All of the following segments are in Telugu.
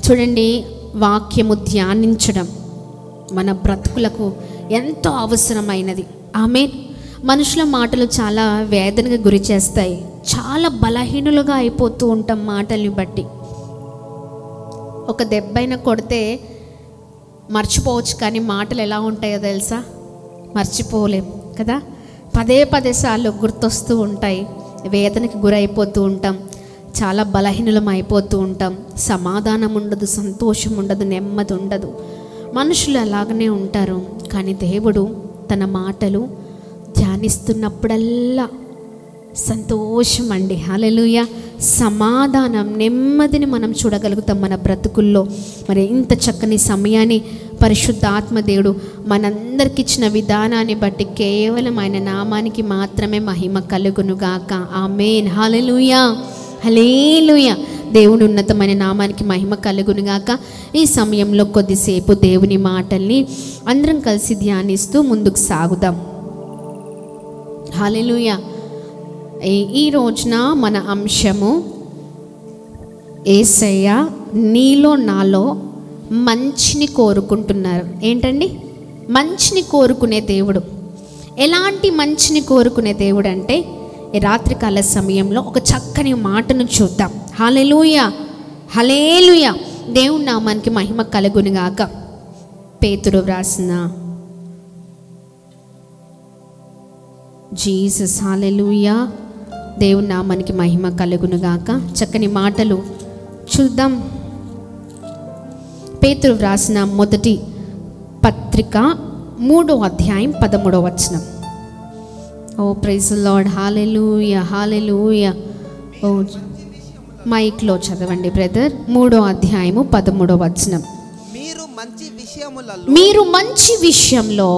చూడండి, వాక్యము ధ్యానించడం మన బ్రతుకులకు ఎంతో అవసరమైనది. ఆమేన్. మనుషుల మాటలు చాలా వేదనగా గురి చేస్తాయి. చాలా బలహీనులుగా అయిపోతూ ఉంటాం మాటల్ని బట్టి. ఒక దెబ్బైనా కొడితే మర్చిపోవచ్చు, కానీ మాటలు ఎలా ఉంటాయో తెలుసా? మర్చిపోలేం కదా. పదే పదే సార్లు గుర్తొస్తూ ఉంటాయి. వేదనకి గురైపోతూ ఉంటాం, చాలా బలహీనులం అయిపోతూ ఉంటాం. సమాధానం ఉండదు, సంతోషం ఉండదు, నెమ్మది ఉండదు. మనుషులు అలాగనే ఉంటారు. కానీ దేవుడు తన మాటలు ధ్యానిస్తున్నప్పుడల్లా సంతోషం అండి. హల్లెలూయా. సమాధానం, నెమ్మదిని మనం చూడగలుగుతాం మన బ్రతుకుల్లో. మరి ఇంత చక్కని సమయాన్ని పరిశుద్ధాత్మ దేవుడు మనందరికి ఇచ్చిన విధానాన్ని బట్టి కేవలం ఆయన నామానికి మాత్రమే మహిమ కలుగునుగాక. ఆమేన్. హల్లెలూయా, హల్లెలూయా. దేవుని ఉన్నతమైన నామానికి మహిమ కలుగునుగాక. ఈ సమయంలో కొద్దిసేపు దేవుని మాటల్ని అందరం కలిసి ధ్యానిస్తూ ముందుకు సాగుదాం. హల్లెలూయా. ఈ రోజున మన అంశము యేసయ్య నీలో నాలో మంచిని కోరుకుంటున్నారు. ఏంటండి? మంచిని కోరుకునే దేవుడు. ఎలాంటి మంచిని కోరుకునే దేవుడు అంటే, ఈ రాత్రికాల సమయంలో ఒక చక్కని మాటను చూద్దాం. హల్లెలూయా, హల్లెలూయా. దేవుని నామానికి మహిమ కలుగునుగాక. పేతురు వ్రాసిన జీసస్, హల్లెలూయా, దేవుని నామానికి మహిమ కలుగునుగాక. చక్కని మాటలు చూద్దాం. పేతురు వ్రాసిన మొదటి పత్రిక 3వ అధ్యాయం 13వ వచనం. ఓ ప్రైజ్ ది లార్డ్. హల్లెలూయా, హల్లెలూయా. ఓ మైక్లో చదవండి బ్రదర్. 3వ అధ్యాయము 13వ వచనం. మీరు మంచి విషయంలో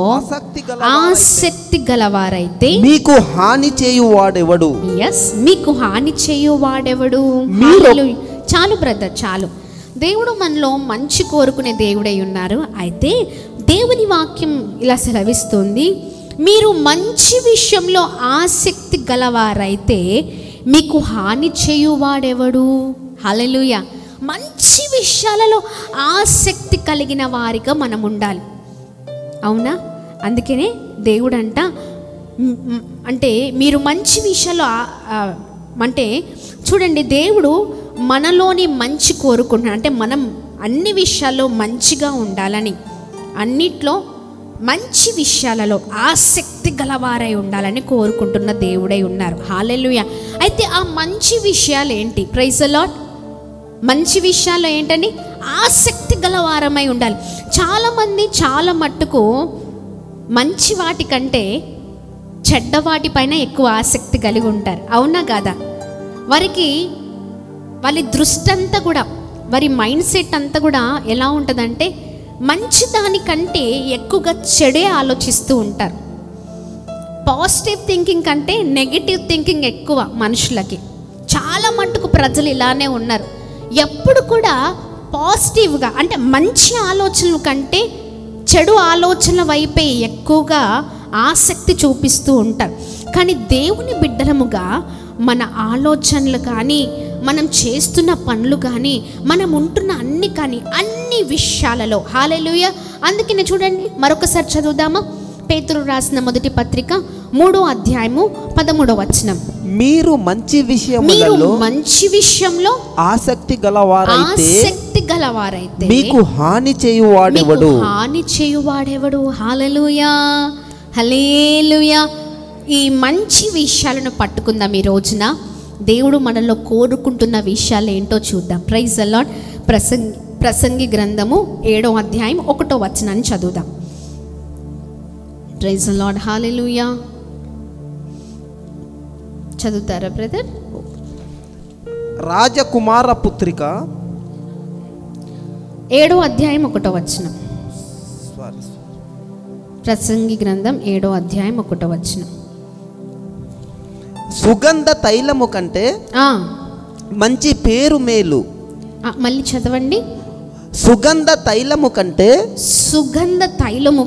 ఆసక్తి గలవారైతే మీకు హాని చేయువాడెవడు? ఎస్, మీకు హాని చేయువాడెవడు? చాలు బ్రదర్, చాలు. దేవుడు మనలో మంచి కోరుకునే దేవుడై ఉన్నారు. అయితే దేవుని వాక్యం ఇలా సెలవిస్తుంది, మీరు మంచి విషయంలో ఆసక్తి గలవారైతే మీకు హాని చేయువాడెవడు? హల్లెలూయా. మంచి విషయాలలో ఆసక్తి కలిగిన వారిగా మనం ఉండాలి. అవునా? అందుకనే దేవుడు అంటే మీరు మంచి విషయాలు అంటే చూడండి, దేవుడు మనలోని మంచి కోరుకుంటున్నాడు. అంటే మనం అన్ని విషయాల్లో మంచిగా ఉండాలని, అన్నిట్లో మంచి విషయాలలో ఆసక్తి గలవారై ఉండాలని కోరుకుంటున్న దేవుడై ఉన్నారు. హల్లెలూయా. అయితే ఆ మంచి విషయాలు ఏంటి? Praise the Lord. మంచి విషయాల్లో ఏంటండి? ఆసక్తి గలవారమై ఉండాలి. చాలామంది చాలా మట్టుకు మంచి వాటి కంటే చెడ్డ వాటిపైన ఎక్కువ ఆసక్తి కలిగి ఉంటారు. అవునా కాదా? వారి దృష్టి అంతా కూడా, వారి మైండ్ సెట్ అంతా కూడా ఎలా ఉంటుందంటే, మంచి దానికంటే ఎక్కువగా చెడే ఆలోచిస్తూ ఉంటారు. పాజిటివ్ థింకింగ్ కంటే నెగిటివ్ థింకింగ్ ఎక్కువ మనుషులకి. చాలా మట్టుకు ప్రజలు ఇలానే ఉన్నారు. ఎప్పుడు కూడా పాజిటివ్గా, అంటే మంచి ఆలోచనల కంటే చెడు ఆలోచనల వైపే ఎక్కువగా ఆసక్తి చూపిస్తూ ఉంటారు. కానీ దేవుని బిడ్డలముగా మన ఆలోచనలు కానీ, మనం చేస్తున్న పనులు కానీ, మనం ఉంటున్న అన్ని విషయాలలో హల్లెలూయా. అందుకనే చూడండి, మరొకసారి చదువుదామా? పేతురు రాసిన మొదటి పత్రిక 3వ అధ్యాయము 13వ వచనం. మీరు మంచి విషయంలో ఆసక్తి గలవారైతే మీకు హాని చేయువాడెవడు? హల్లెలూయా, హల్లెలూయా. ఈ మంచి విషయాలను పట్టుకుందాం. ఈ రోజున దేవుడు మనలో కోరుకుంటున్న విషయాలు ఏంటో చూద్దాం. Praise the lord. ప్రసంగి గ్రంథము 7వ అధ్యాయం 1వ వచనాన్ని చదువుదాం. Praise the lord. హల్లెలూయా. చదువుతారా బ్రదర్? రాజకుమార పుత్రిక 7వ అధ్యాయం 1వ వచనం. ప్రసంగి గ్రంథం 7వ అధ్యాయం 1వ వచనం. సుగంధ తైలము కంటే మంచి పేరు మేలు. మళ్ళీ చదవండి. సుగంధ తైలము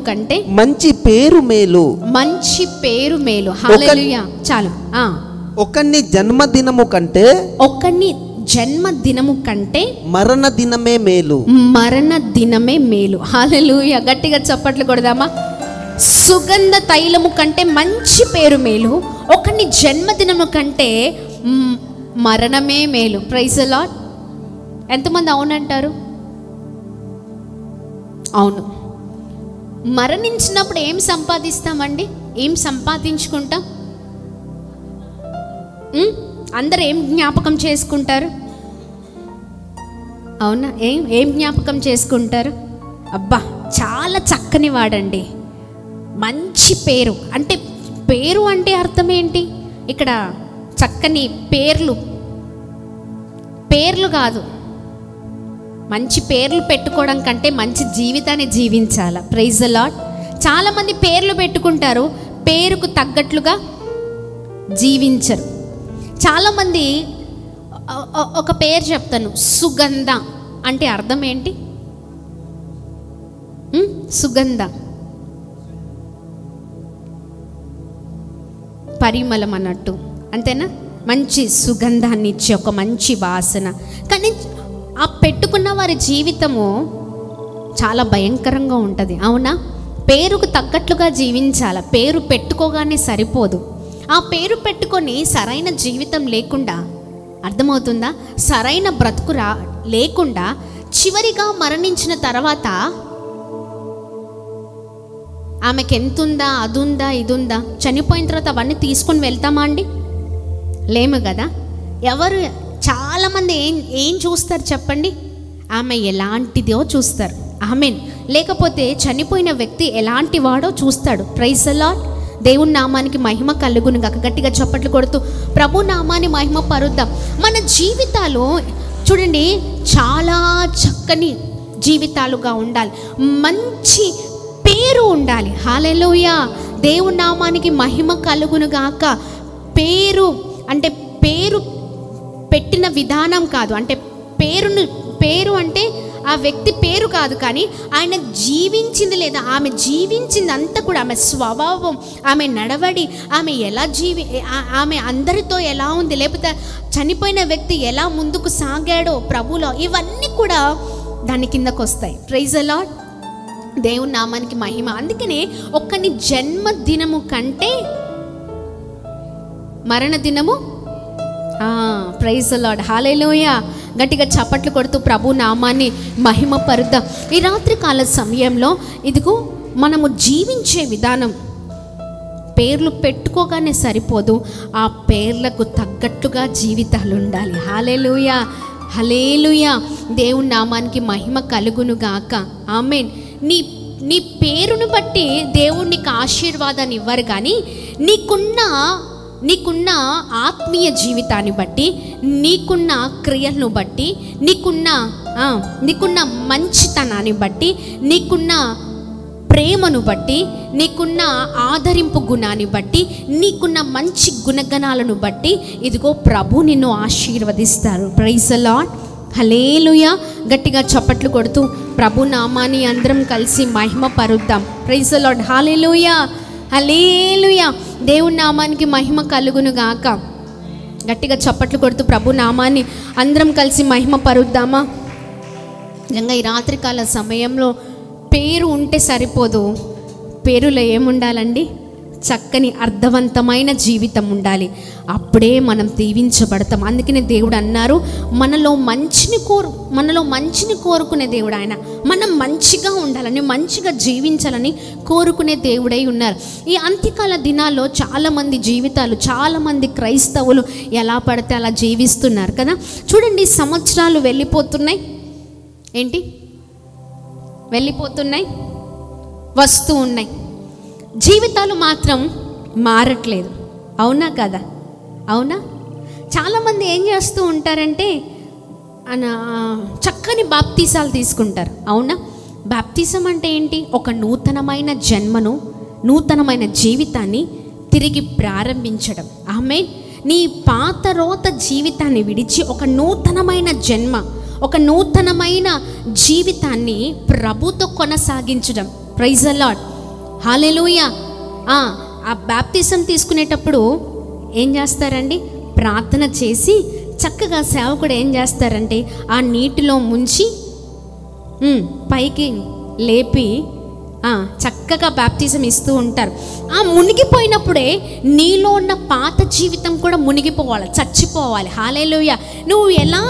కంటే మంచి పేరు మేలు. మంచి పేరు మేలు. హల్లెలూయా. చాలు. ఒకని జన్మదినము కంటే జన్మదినము కంటే మరణ దినమే మేలు. మరణ దినమే మేలు. హల్లెలూయా. గట్టిగా చప్పట్లు కొడదామా. సుగంధ తైలము కంటే మంచి పేరు మేలు, ఒకని జన్మదినము కంటే మరణమే మేలు. Praise the Lord. ఎంతమంది అవునంటారు? అవును. మరణించినప్పుడు ఏం సంపాదిస్తామండి? ఏం సంపాదించుకుంటాం? అందరు ఏం జ్ఞాపకం చేసుకుంటారు? అవునా? ఏం జ్ఞాపకం చేసుకుంటారు? అబ్బా చాలా చక్కని వాడండి, మంచి పేరు. అంటే పేరు అంటే అర్థం ఏంటి? ఇక్కడ చక్కని పేర్లు కాదు. మంచి పేర్లు పెట్టుకోవడం కంటే మంచి జీవితాన్ని జీవించాలి. Praise the Lord. చాలామంది పేర్లు పెట్టుకుంటారు, పేరుకు తగ్గట్లుగా జీవించరు. చాలామంది ఒక పేరు చెప్తాను, సుగంధ అంటే అర్థం ఏంటి? సుగంధ పరిమళం అన్నట్టు, అంతేనా? మంచి సుగంధాన్ని ఇచ్చే ఒక మంచి వాసన. కానీ ఆ పెట్టుకున్న వారి జీవితము చాలా భయంకరంగా ఉంటుంది. అవునా? పేరుకు తగ్గట్లుగా జీవించాల. పేరు పెట్టుకోగానే సరిపోదు. ఆ పేరు పెట్టుకొని సరైన జీవితం లేకుండా, అర్థమవుతుందా? సరైన బ్రతుకు లేకుండా చివరిగా మరణించిన తర్వాత ఆమెకి ఎంతుందా, అదుందా, ఇదుందా, చనిపోయిన తర్వాత అవన్నీ తీసుకొని వెళ్తామా అండి? లేము కదా. ఎవరు చాలామంది ఏం చూస్తారు చెప్పండి? ఆమె ఎలాంటిదో చూస్తారు. ఆమెన్. లేకపోతే చనిపోయిన వ్యక్తి ఎలాంటి వాడో చూస్తాడు. Praise the lord. దేవుని నామానికి మహిమ కలుగును గాక. గట్టిగా చప్పట్లు కొడుతూ ప్రభు నామాన్ని మహిమ పరుద్దాం. మన జీవితాలు చూడండి చాలా చక్కని జీవితాలుగా ఉండాలి, మంచి పేరు ఉండాలి. హల్లెలూయా. దేవుని నామానికి మహిమ కలుగును గాక. పేరు అంటే పేరు పెట్టిన విధానం కాదు, అంటే పేరు అంటే ఆ వ్యక్తి పేరు కాదు, కానీ ఆయన జీవించింది లేదా ఆమె జీవించింది అంతా కూడా, ఆమె స్వభావం, ఆమె నడవడి, ఆమె ఎలా ఆమె అందరితో ఎలా ఉంది, లేకపోతే చనిపోయిన వ్యక్తి ఎలా ముందుకు సాగాడో ప్రభులో, ఇవన్నీ కూడా దాని కిందకు వస్తాయి. Praise the lord. దేవుని నామానికి మహిమ. అందుకనే ఒక్కని జన్మదినము కంటే మరణ దినము. Praise the lord. హల్లెలూయా. గట్టిగా చప్పట్లు కొడుతూ ప్రభు నామాన్ని మహిమ పరుద్దాం. ఈ రాత్రి కాల సమయంలో ఇదిగో మనము జీవించే విధానం, పేర్లు పెట్టుకోగానే సరిపోదు, ఆ పేర్లకు తగ్గట్టుగా జీవితాలు ఉండాలి. హల్లెలూయా. హల్లెలూయా. దేవుని నామానికి మహిమ కలుగును గాక. ఆమేన్. నీ పేరును బట్టి దేవుడు నీకు ఆశీర్వాదాన్ని ఇవ్వరు, కానీ నీకున్న ఆత్మీయ జీవితాన్ని బట్టి, నీకున్న క్రియలను బట్టి, నీకున్న మంచితనాన్ని బట్టి, నీకున్న ప్రేమను బట్టి, నీకున్న ఆదరింపు గుణాన్ని బట్టి, నీకున్న మంచి గుణగణాలను బట్టి ఇదిగో ప్రభు నిన్ను ఆశీర్వదిస్తారు. Praise the lord. హల్లెలూయా. గట్టిగా చప్పట్లు కొడుతూ ప్రభు నామాన్ని అందరం కలిసి మహిమ పరుద్దాం. Praise the lord. హల్లెలూయా. హల్లెలూయా. దేవుని నామానికి మహిమ కలుగును గాక. గట్టిగా చప్పట్లు కొడుతూ ప్రభు నామాన్ని అందరం కలిసి మహిమ పరుద్దామా? నిజంగా ఈ రాత్రికాల సమయంలో పేరు ఉంటే సరిపోదు, పేరులో ఏముండాలండి? చక్కని అర్థవంతమైన జీవితం ఉండాలి. అప్పుడే మనం దీవించబడతాం. అందుకనే దేవుడు అన్నారు, మనలో మంచిని కోరుకునే దేవుడు ఆయన. మనం మంచిగా ఉండాలని, మంచిగా జీవించాలని కోరుకునే దేవుడై ఉన్నారు. ఈ అంత్యకాల దినాల్లో చాలామంది జీవితాలు, చాలామంది క్రైస్తవులు ఎలా పడితే అలా జీవిస్తున్నారు కదా. చూడండి, సంవత్సరాలు వెళ్ళిపోతున్నాయి, వెళ్ళిపోతున్నాయి, వస్తూ ఉన్నాయి, జీవితాలు మాత్రం మారట్లేదు. అవునా కదా? అవునా? చాలామంది ఏం చేస్తూ ఉంటారంటే చక్కని బాప్తీసాలు తీసుకుంటారు. అవునా? బాప్తీసం అంటే ఏంటి? ఒక నూతనమైన జన్మను, నూతనమైన జీవితాన్ని తిరిగి ప్రారంభించడం. ఆమేన్. నీ పాత రోత జీవితాన్ని విడిచి ఒక నూతనమైన జన్మ, ఒక నూతనమైన జీవితాన్ని ప్రభుతో కొనసాగించడం. Praise the lord. హల్లెలూయా. ఆ బాప్తిజం తీసుకునేటప్పుడు ఏం చేస్తారండి? ప్రార్థన చేసి చక్కగా సేవకుడు ఏం చేస్తారంటే ఆ నీటిలో ముంచి పైకి లేపి చక్కగా బాప్తిజం ఇస్తూ ఉంటారు. ఆ మునిగిపోయినప్పుడే నీలో ఉన్న పాత జీవితం కూడా మునిగిపోవాలి, చచ్చిపోవాలి. హల్లెలూయా. నువ్వు ఎలా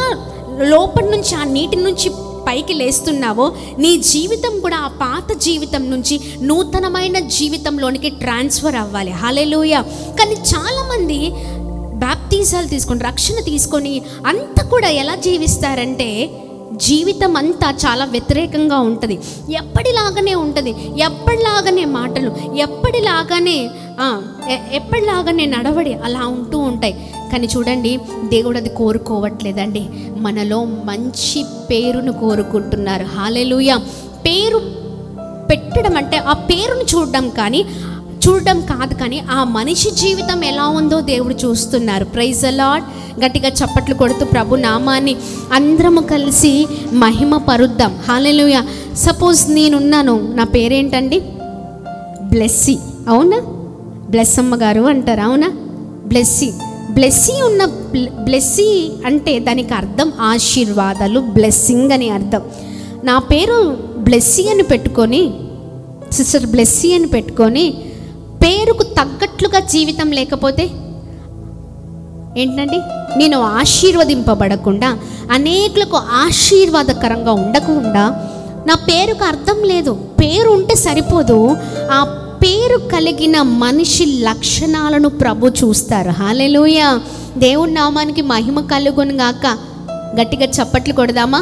లోపల నుంచి ఆ నీటి నుంచి పైకి లేస్తున్నావో నీ జీవితం కూడా ఆ పాత జీవితం నుంచి నూతనమైన జీవితంలోనికి ట్రాన్స్ఫర్ అవ్వాలి. హల్లెలూయా. కానీ చాలామంది బాప్తిజాలు తీసుకొని రక్షణ తీసుకొని అంతా కూడా ఎలా జీవిస్తారంటే జీవితం అంతా చాలా వ్యతిరేకంగా ఉంటుంది. ఎప్పటిలాగానే ఉంటుంది, ఎప్పటిలాగానే మాటలు, ఎప్పటిలాగానే నడవడి అలా ఉంటూ ఉంటాయి. కానీ చూడండి, దేవుడు అది కోరుకోవట్లేదండి. మనలో మంచి పేరును కోరుకుంటున్నారు. హల్లెలూయా. పేరు పెట్టడం అంటే ఆ పేరును చూడడం కాదు, కానీ ఆ మనిషి జీవితం ఎలా ఉందో దేవుడు చూస్తున్నారు. Praise the Lord. గట్టిగా చప్పట్లు కొడుతూ ప్రభు నామాన్ని అందరము కలిసి మహిమ పరుద్దాం. హల్లెలూయా. సపోజ్ నేనున్నాను, నా పేరేంటండి? బ్లెస్సీ. అవునా? బ్లెస్సమ్మ గారు అంటారు. అవునా? బ్లెస్సీ అంటే దానికి అర్థం ఆశీర్వాదాలు, బ్లెస్సింగ్ అని అర్థం. నా పేరు బ్లెస్సీ అని పెట్టుకొని, సిస్టర్ బ్లెస్సీ అని పెట్టుకొని పేరుకు తగ్గట్లుగా జీవితం లేకపోతే ఏంటండి? నేను ఆశీర్వదింపబడకుండా, అనేకులకు ఆశీర్వాదకరంగా ఉండకుండా నా పేరుకు అర్థం లేదు. పేరు ఉంటే సరిపోదు, ఆ పేరు కలిగిన మనిషి లక్షణాలను ప్రభు చూస్తారు. హల్లెలూయా. దేవుని నామానికి మహిమ కలుగును గాక. గట్టిగా చప్పట్లు కొడదామా?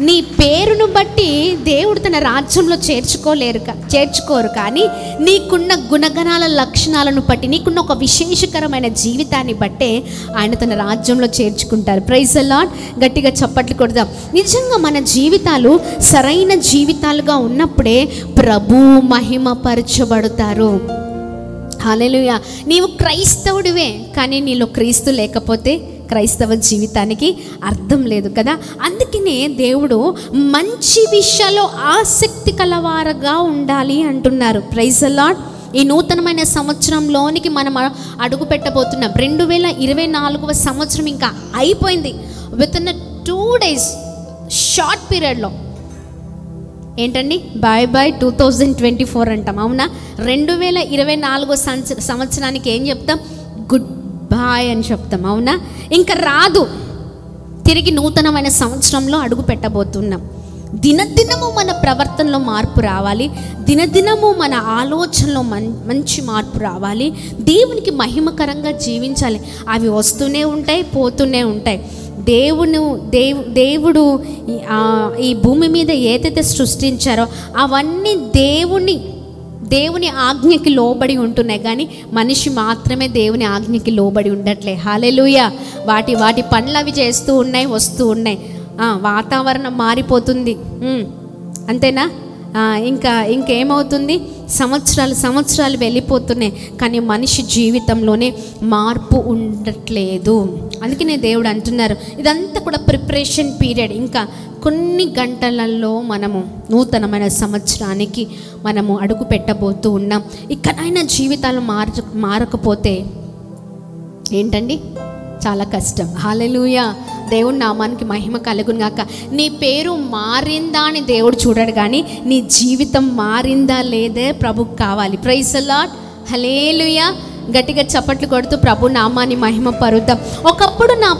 నీ పేరును బట్టి దేవుడు తన రాజ్యంలో చేర్చుకోరు, కానీ నీకున్న గుణగణాల లక్షణాలను బట్టి, నీకున్న ఒక విశేషకరమైన జీవితాన్ని బట్టే ఆయన తన రాజ్యంలో చేర్చుకుంటారు. Praise the Lord. గట్టిగా చప్పట్లు కొడదాం. నిజంగా మన జీవితాలు సరైన జీవితాలుగా ఉన్నప్పుడే ప్రభు మహిమపరచబడతారు. హల్లెలూయా. నీవు క్రైస్తవుడివే, కానీ నీలో క్రీస్తు లేకపోతే క్రైస్తవ జీవితానికి అర్థం లేదు కదా. అందుకనే దేవుడు మంచి విషయాల్లో ఆసక్తి కలవారుగా ఉండాలి అంటున్నారు. Praise the Lord. ఈ నూతనమైన సంవత్సరంలోనికి మనం అడుగు పెట్టబోతున్నాం. 2024వ సంవత్సరం ఇంకా అయిపోయింది. విత్ ఇన్ 2 days షార్ట్ పీరియడ్లో ఏంటండి బాయ్ 2024 అంటాం. అవునా? 2024 సంవత్సరానికి ఏం చెప్తాం? గుడ్ బాయ్ అని చెప్తాం. అవునా? ఇంకా రాదు. తిరిగి నూతనమైన సంవత్సరంలో అడుగు పెట్టబోతున్నాం. దినదినము మన ప్రవర్తనలో మార్పు రావాలి, దినదినము మన ఆలోచనలో మంచి మార్పు రావాలి, దేవునికి మహిమకరంగా జీవించాలి. అవి వస్తూనే ఉంటాయి, పోతూనే ఉంటాయి. దేవుడు ఈ భూమి మీద ఏదైతే సృష్టించారో అవన్నీ దేవుని ఆజ్ఞకి లోబడి ఉంటున్నాయి, కానీ మనిషి మాత్రమే దేవుని ఆజ్ఞకి లోబడి ఉండట్లే. హల్లెలూయా. వాటి పనులు అవి చేస్తూ ఉన్నాయి, వస్తూ ఉన్నాయి. వాతావరణం మారిపోతుంది, అంతేనా? ఇంకేమవుతుంది? సంవత్సరాలు వెళ్ళిపోతున్నాయి, కానీ మనిషి జీవితంలోనే మార్పు ఉండట్లేదు. అందుకనే దేవుడు అంటున్నారు, ఇదంతా కూడా ప్రిపరేషన్ పీరియడ్. ఇంకా కొన్ని గంటలలో మనము నూతనమైన సంవత్సరానికి మనము అడుగు పెట్టబోతూ ఉన్నాం. ఇక్కడైనా జీవితాలు మారకపోతే ఏంటండి? చాలా కష్టం. హల్లెలూయా. దేవుని నామానికి మహిమ కలుగును గాక. నీ పేరు మారిందా అని దేవుడు చూడడు, కానీ నీ జీవితం మారిందా లేదే ప్రభుకు కావాలి. Praise the lord. హల్లెలూయా. గట్టిగా చప్పట్లు కొడుతూ ప్రభు నామాన్ని మహిమ పరుద్దాం. ఒకప్పుడు నా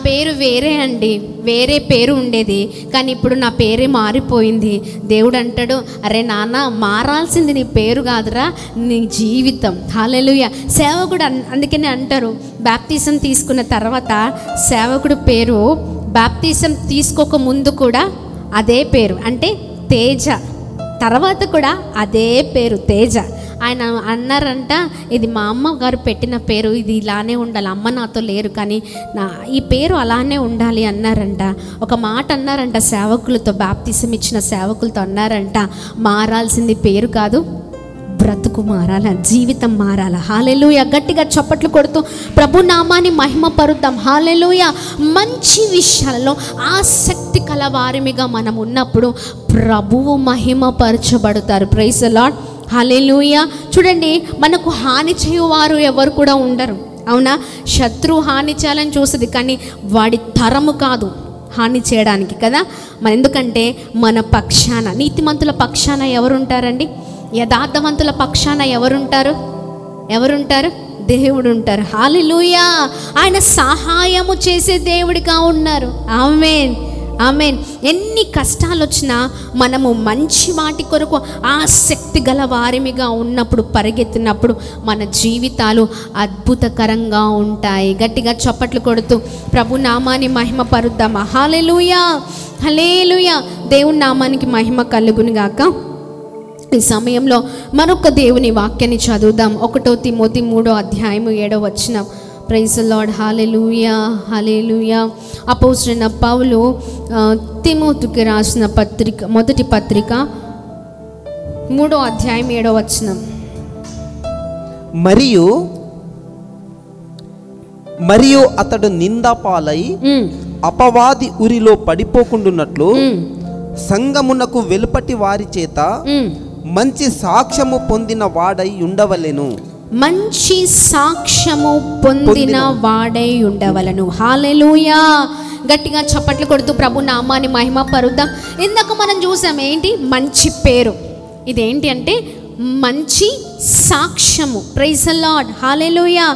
పేరు వేరే అండి, వేరే పేరు ఉండేది, కానీ ఇప్పుడు నా పేరే మారిపోయింది. దేవుడు అంటాడు, అరే నాన్న, మారాల్సింది నీ పేరు కాదురా, నీ జీవితం. హల్లెలూయా. సేవకుడు అందుకనే అంటారు, బాప్తిజం తీసుకున్న తర్వాత సేవకుడు పేరు బాప్తిజం తీసుకోక ముందు కూడా అదే పేరు, అంటే తేజ. తర్వాత కూడా అదే పేరు, తేజ. ఆయన అన్నారంట, ఇది మా అమ్మగారు పెట్టిన పేరు, ఇది ఇలానే ఉండాలి, అమ్మ నాతో లేరు కానీ ఈ పేరు అలానే ఉండాలి అన్నారంట. ఒక మాట అన్నారంట సేవకులతో, బాప్తిసం ఇచ్చిన సేవకులతో అన్నారంట, మారాల్సింది పేరు కాదు, బ్రతుకు మారాల, జీవితం మారాల. హల్లెలూయా. గట్టిగా చప్పట్లు కొడుతూ ప్రభు నామాన్ని మహిమ పరుద్దాం. హల్లెలూయా. మంచి విషయాలలో ఆసక్తి కలవారిమిగా మనం ఉన్నప్పుడు ప్రభువు మహిమ పరచబడతారు. Praise the lord. హల్లెలూయా. చూడండి, మనకు హాని చేయువారు ఎవరు కూడా ఉండరు. అవునా? శత్రు హాని చేయాలని చూస్తుంది, కానీ వాడి తరము కాదు హాని చేయడానికి కదా. మరి ఎందుకంటే మన పక్షాన, నీతిమంతుల పక్షాన ఎవరుంటారండి? యథార్థవంతుల పక్షాన ఎవరుంటారు? దేవుడు ఉంటారు. హల్లెలూయా! ఆయన సహాయము చేసే దేవుడిగా ఉన్నారు. ఆమేన్, ఆమేన్. ఎన్ని కష్టాలు వచ్చినా మనము మంచి వాటి కొరకు ఆసక్తి గల వారిమిగా ఉన్నప్పుడు, పరిగెత్తినప్పుడు మన జీవితాలు అద్భుతకరంగా ఉంటాయి. గట్టిగా చప్పట్లు కొడుతూ ప్రభు నామాన్ని మహిమ పరుద్దామా? హల్లెలూయా, హల్లెలూయా. దేవుని నామానికి మహిమ కలుగును గాక. ఈ సమయంలో మరొక దేవుని వాక్యాన్ని చదువుదాం. 1 తిమోతి 3:7 ప్రైజ్ ది లార్డ్. హల్లెలూయా, హల్లెలూయా. అపోస్తలుడైన పౌలు తిమోతికి రాసిన పత్రిక, మొదటి పత్రిక 3:7 మరియు అతడు నిందాపాలై అపవాది ఉరిలో పడిపోకుండున్నట్లు సంఘమునకు వెలుపటి వారి చేత మంచి సాక్ష్యము పొందిన వాడై ఉండవలెను. మంచి సాక్ష్యము పొందిన వాడై ఉండవలను. హల్లెలూయా. గట్టిగా చప్పట్లు కొడుతూ ప్రభు నామాన్ని మహిమ పరుద్దాం. ఇందాక మనం చూసాం ఏంటి? మంచి పేరు. ఇదేంటి అంటే మంచి సాక్ష్యము. Praise the lord. హల్లెలూయా.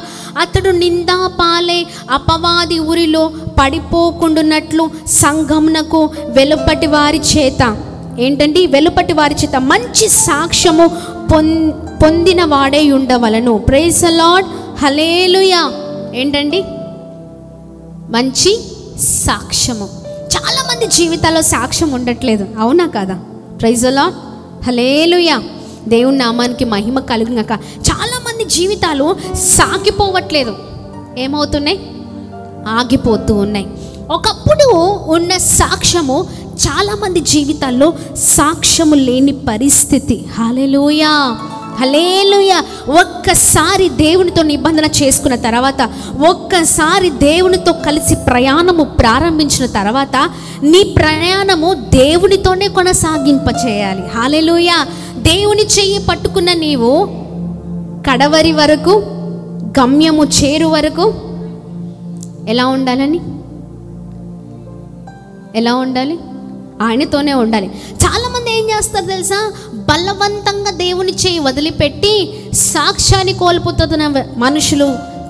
అతడు నిందాపాలే అపవాది ఊరిలో పడిపోకుండున్నట్లు సంఘమునకు వెలుపటి వారి చేత ఏంటండి? వెలుపటి వారి చేత మంచి సాక్ష్యము పొందిన వాడే ఉండవలను. Praise the lord. హల్లెలూయా. ఏంటండి? మంచి సాక్ష్యము. చాలామంది జీవితాల్లో సాక్ష్యం ఉండట్లేదు, అవునా కదా? Praise the lord. హల్లెలూయా. దేవుని నామానికి మహిమ కలుగుగాక. చాలామంది జీవితాలు సాగిపోవట్లేదు, ఏమవుతున్నాయి? ఆగిపోతూ ఉన్నాయి. ఒకప్పుడు ఉన్న సాక్ష్యము చాలామంది జీవితాల్లో సాక్ష్యము లేని పరిస్థితి. హల్లెలూయా, హల్లెలూయా. ఒక్కసారి దేవునితో నిబంధన చేసుకున్న తర్వాత, ఒక్కసారి దేవునితో కలిసి ప్రయాణము ప్రారంభించిన తర్వాత నీ ప్రయాణము దేవునితోనే కొనసాగింపచేయాలి. హల్లెలూయా. దేవుని చెయ్యి పట్టుకున్న నీవు కడవరి వరకు, గమ్యము చేరు వరకు ఎలా ఉండాలి? ఆయనతోనే ఉండాలి. చాలామంది ఏం చేస్తారు తెలుసా? బలవంతంగా దేవుని చేయి వదిలిపెట్టి సాక్ష్యాన్ని కోల్పోతున్న మనుషులు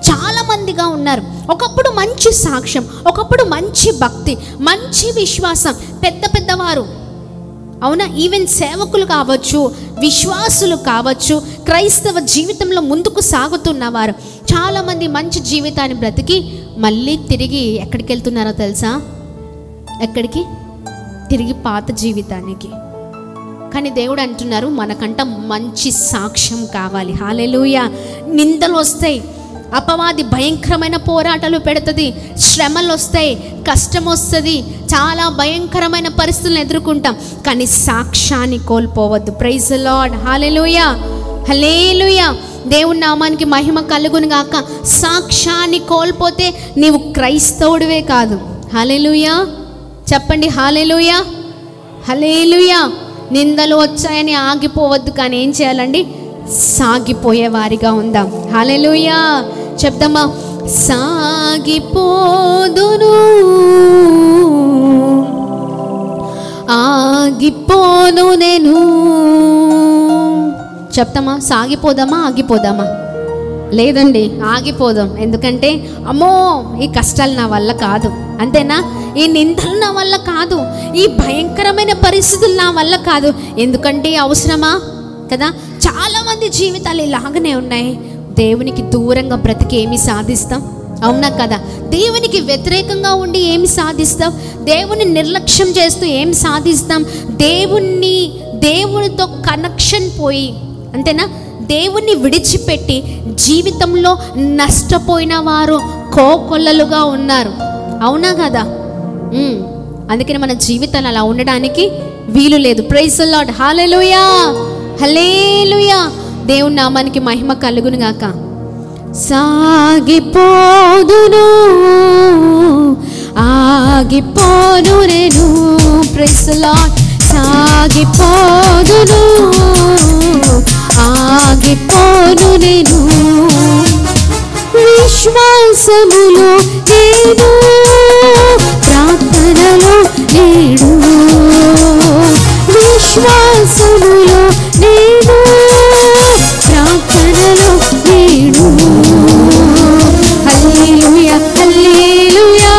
చాలామందిగా ఉన్నారు. ఒకప్పుడు మంచి సాక్ష్యం, ఒకప్పుడు మంచి భక్తి, మంచి విశ్వాసం, పెద్దవారు, అవునా? ఈవెన్ సేవకులు కావచ్చు, విశ్వాసులు కావచ్చు, క్రైస్తవ జీవితంలో ముందుకు సాగుతున్నవారు చాలామంది మంచి జీవితాన్ని బ్రతికి మళ్ళీ తిరిగి ఎక్కడికి వెళ్తున్నారో తెలుసా? ఎక్కడికి? తిరిగి పాత జీవితానికి. కానీ దేవుడు అంటున్నారు, మనకంట మంచి సాక్ష్యం కావాలి. హల్లెలూయా. నిందలు వస్తాయి, అపవాది భయంకరమైన పోరాటాలు పెడుతుంది, శ్రమలు వస్తాయి, కష్టం వస్తుంది, చాలా భయంకరమైన పరిస్థితులను ఎదుర్కొంటాం, కానీ సాక్ష్యాన్ని కోల్పోవద్దు. Praise the lord. హల్లెలూయా, హల్లెలూయా. దేవుని నామానికి మహిమ కలుగును గాక. సాక్ష్యాన్ని కోల్పోతే నీవు క్రైస్తవుడివే కాదు. హల్లెలూయా చెప్పండి. హల్లెలూయా, హల్లెలూయా. నిందలు వచ్చాయని ఆగిపోవద్దు, కానీ ఏం చేయాలండి? సాగిపోయే వారిగా ఉందాం. హల్లెలూయా చెప్దామా? సాగిపోదును, ఆగిపోను నేను. చెప్తామా? సాగిపోదామా, ఆగిపోదామా? లేదండి, ఆగిపోదాం. ఎందుకంటే అమ్మో ఈ కష్టాలు నా వల్ల కాదు, అంతేనా? ఈ నిందలు నా వల్ల కాదు, ఈ భయంకరమైన పరిస్థితులు నా వల్ల కాదు. ఎందుకంటే అవసరమా కదా? చాలామంది జీవితాలు ఇలాగనే ఉన్నాయి. దేవునికి దూరంగా బ్రతికి ఏమి సాధిస్తాం? అవునా కదా? దేవునికి వ్యతిరేకంగా ఉండి ఏమి సాధిస్తాం? దేవుని నిర్లక్ష్యం చేస్తూ ఏం సాధిస్తాం? దేవునితో కనెక్షన్ పోయి, అంతేనా? దేవుణ్ణి విడిచిపెట్టి జీవితంలో నష్టపోయిన వారు కోకొల్లలుగా ఉన్నారు, అవునా కదా? అందుకని మన జీవితాలు అలా ఉండడానికి వీలు లేదు. Praise the lord. హల్లెలూయా, హల్లెలూయా. దేవుని నామానికి మహిమ కలుగును గాక. సాగిపోదును, ఆగిపోను నేను. Praise the lord. సాగిపోదును, ఆగిపోను నేను. విశ్వాసములో నేను ప్రార్థనలో నేను విశ్వాసములో నేను ప్రార్థనలో నేను హల్లెలూయా హల్లెలూయా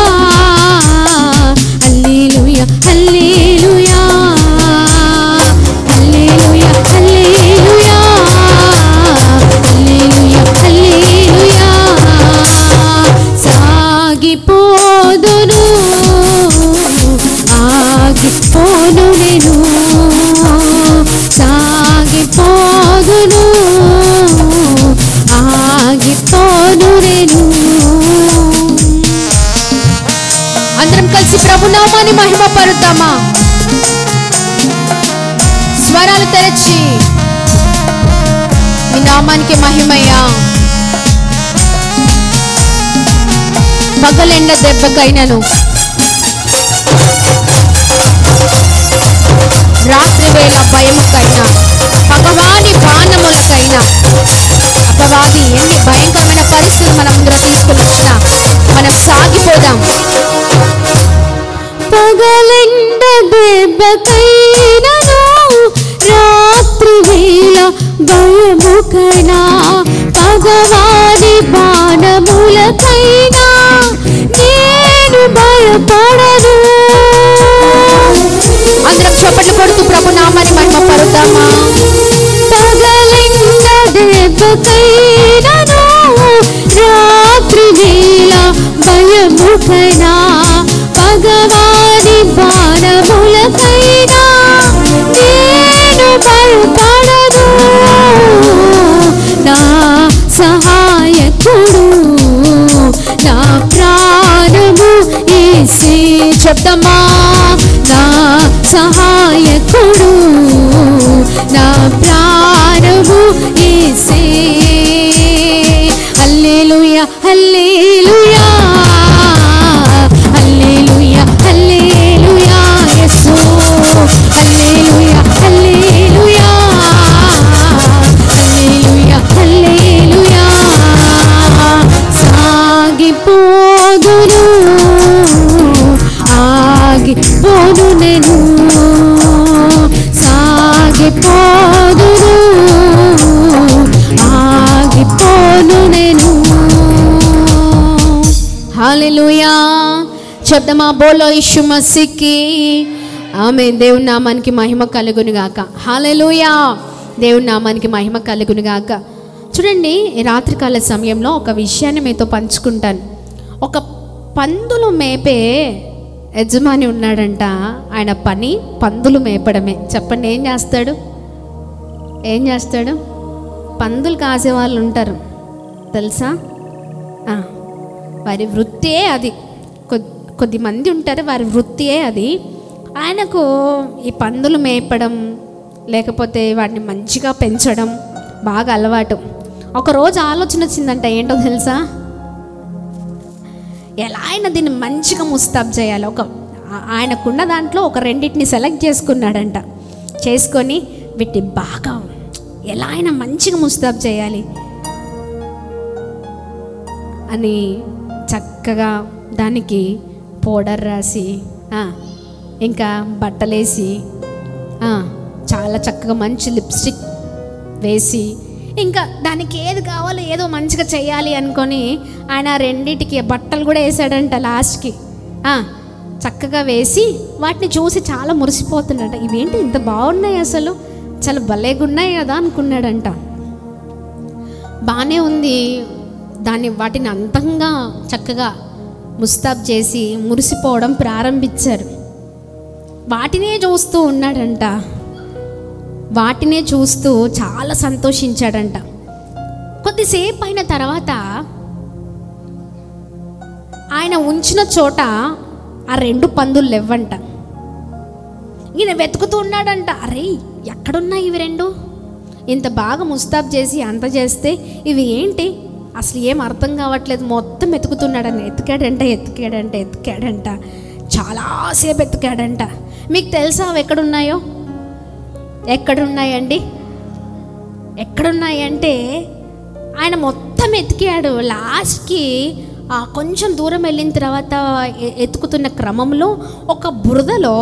హల్లెలూయా హల్లెలూయా హల్లెలూయా హల్లెలూయా హల్లెలూయా హల్లెలూయా సాగిపోదును ఆగిపోను నేను సాగిపోదును ఆగిపోను నేను. అందరం కలిసి ప్రభునామాన్ని మహిమపరుద్దామా? స్వరాలు తెరచి మీ నామానికి మహిమయ్యా. పగలెండ దెబ్బకైనను రాత్రి వేళ భయముకైనా భగవాని బాణములకైనా అపవాది ఎన్ని భయంకరమైన పరిస్థితులు మన ముందర తీసుకుని వచ్చినా మనం సాగిపోదాం. పగలెండ దెబ్బకైనను రాత్రి వేళ భయముకైనా భగవాని బాణములకైనా నేను భయపడను. అందరం చప్పట్లు కొడుతూ ప్రభు నామాన్ని మహిమపరుద్దామా? పగలెండ దెబ్బకైనను రాత్రి వేళ భయముకైనా భగవాని బాణములకైనా నేను భయపడను. నా సహాయకుడు నా ప్రాణము యేసే. చెప్తామా? నా సహాయకుడు నా ప్రాణము యేసే. హల్లెలూయా హల్లెలూయా హల్లెలూయా హల్లెలూయా యేసు. హల్లెలూయా హల్లెలూయా హల్లెలూయా హల్లెలూయా. సాగిపోదును ఆగిపోను నేను సాగిపోదును ఆగిపోను నేను. హల్లెలూయా చెప్దామా? బోలో యేసు మసీకి ఆమేన్. దేవుని నామానికి మహిమ కలుగును గాక. హల్లెలూయా. దేవుని నామానికి మహిమ కలుగును గాక. చూడండి, ఈ రాత్రికాల సమయంలో ఒక విషయాన్ని మీతో పంచుకుంటాను. ఒక పందులు మేపే యజమాని ఉన్నాడంట. ఆయన పని పందులు మేపడమే. చెప్పండి, ఏం చేస్తాడు? ఏం చేస్తాడు? పందులు కాసే వాళ్ళు ఉంటారు తెలుసా? వారి వృత్తియే అది. కొద్దిమంది ఉంటారు, వారి వృత్తియే అది. ఆయనకు ఈ పందులు మేపడం లేకపోతే వాటిని మంచిగా పెంచడం బాగా అలవాటు. ఒకరోజు ఆలోచన వచ్చిందంట. ఏంటో తెలుసా? ఎలా అయినా దీన్ని మంచిగా ముస్తాబ్ చేయాలి. ఆయనకున్న దాంట్లో ఒక రెండింటిని సెలెక్ట్ చేసుకున్నాడంట. చేసుకొని వీటిని బాగా ఎలా అయినా మంచిగా ముస్తాబ్ చేయాలి అని చక్కగా దానికి పౌడర్ రాసి ఇంకా బట్టలేసి చాలా చక్కగా మంచి లిప్స్టిక్ వేసి ఇంకా దానికి ఏది కావాలో ఏదో మంచిగా చేయాలి అనుకొని ఆయన రెండింటికి బట్టలు కూడా వేసాడంట. లాస్ట్కి చక్కగా వేసి వాటిని చూసి చాలా మురిసిపోతున్నాడంట. ఇవేంటి ఇంత బాగున్నాయి, అసలు చాలా భలేగా ఉన్నాయి కదా అనుకున్నాడంట. బాగానే ఉంది. వాటిని అందంగా చక్కగా ముస్తాబ్ చేసి మురిసిపోవడం ప్రారంభించారు. వాటినే చూస్తూ ఉన్నాడంట. వాటినే చూస్తూ చాలా సంతోషించాడంట. కొద్దిసేపు అయిన తర్వాత ఆయన ఉంచిన చోట ఆ రెండు పందులు లేవంట. ఈయన వెతుకుతూ ఉన్నాడంట. అరే, ఎక్కడున్నాయి ఇవి రెండు? ఇంత బాగా ముస్తాబ్ చేసి అంత చేస్తే ఇవి ఏంటి అసలు ఏం అర్థం కావట్లేదు. మొత్తం వెతుకుతున్నాడని ఎత్తికాడంట. చాలాసేపు ఎత్తికాడంట. మీకు తెలుసా అవి ఎక్కడున్నాయో? ఎక్కడున్నాయండి? ఎక్కడున్నాయంటే ఆయన మొత్తం మొత్తం ఎతికాడు. లాస్ట్కి కొంచెం దూరం వెళ్ళిన తర్వాత ఎతుకుతున్న క్రమంలో ఒక బురదలో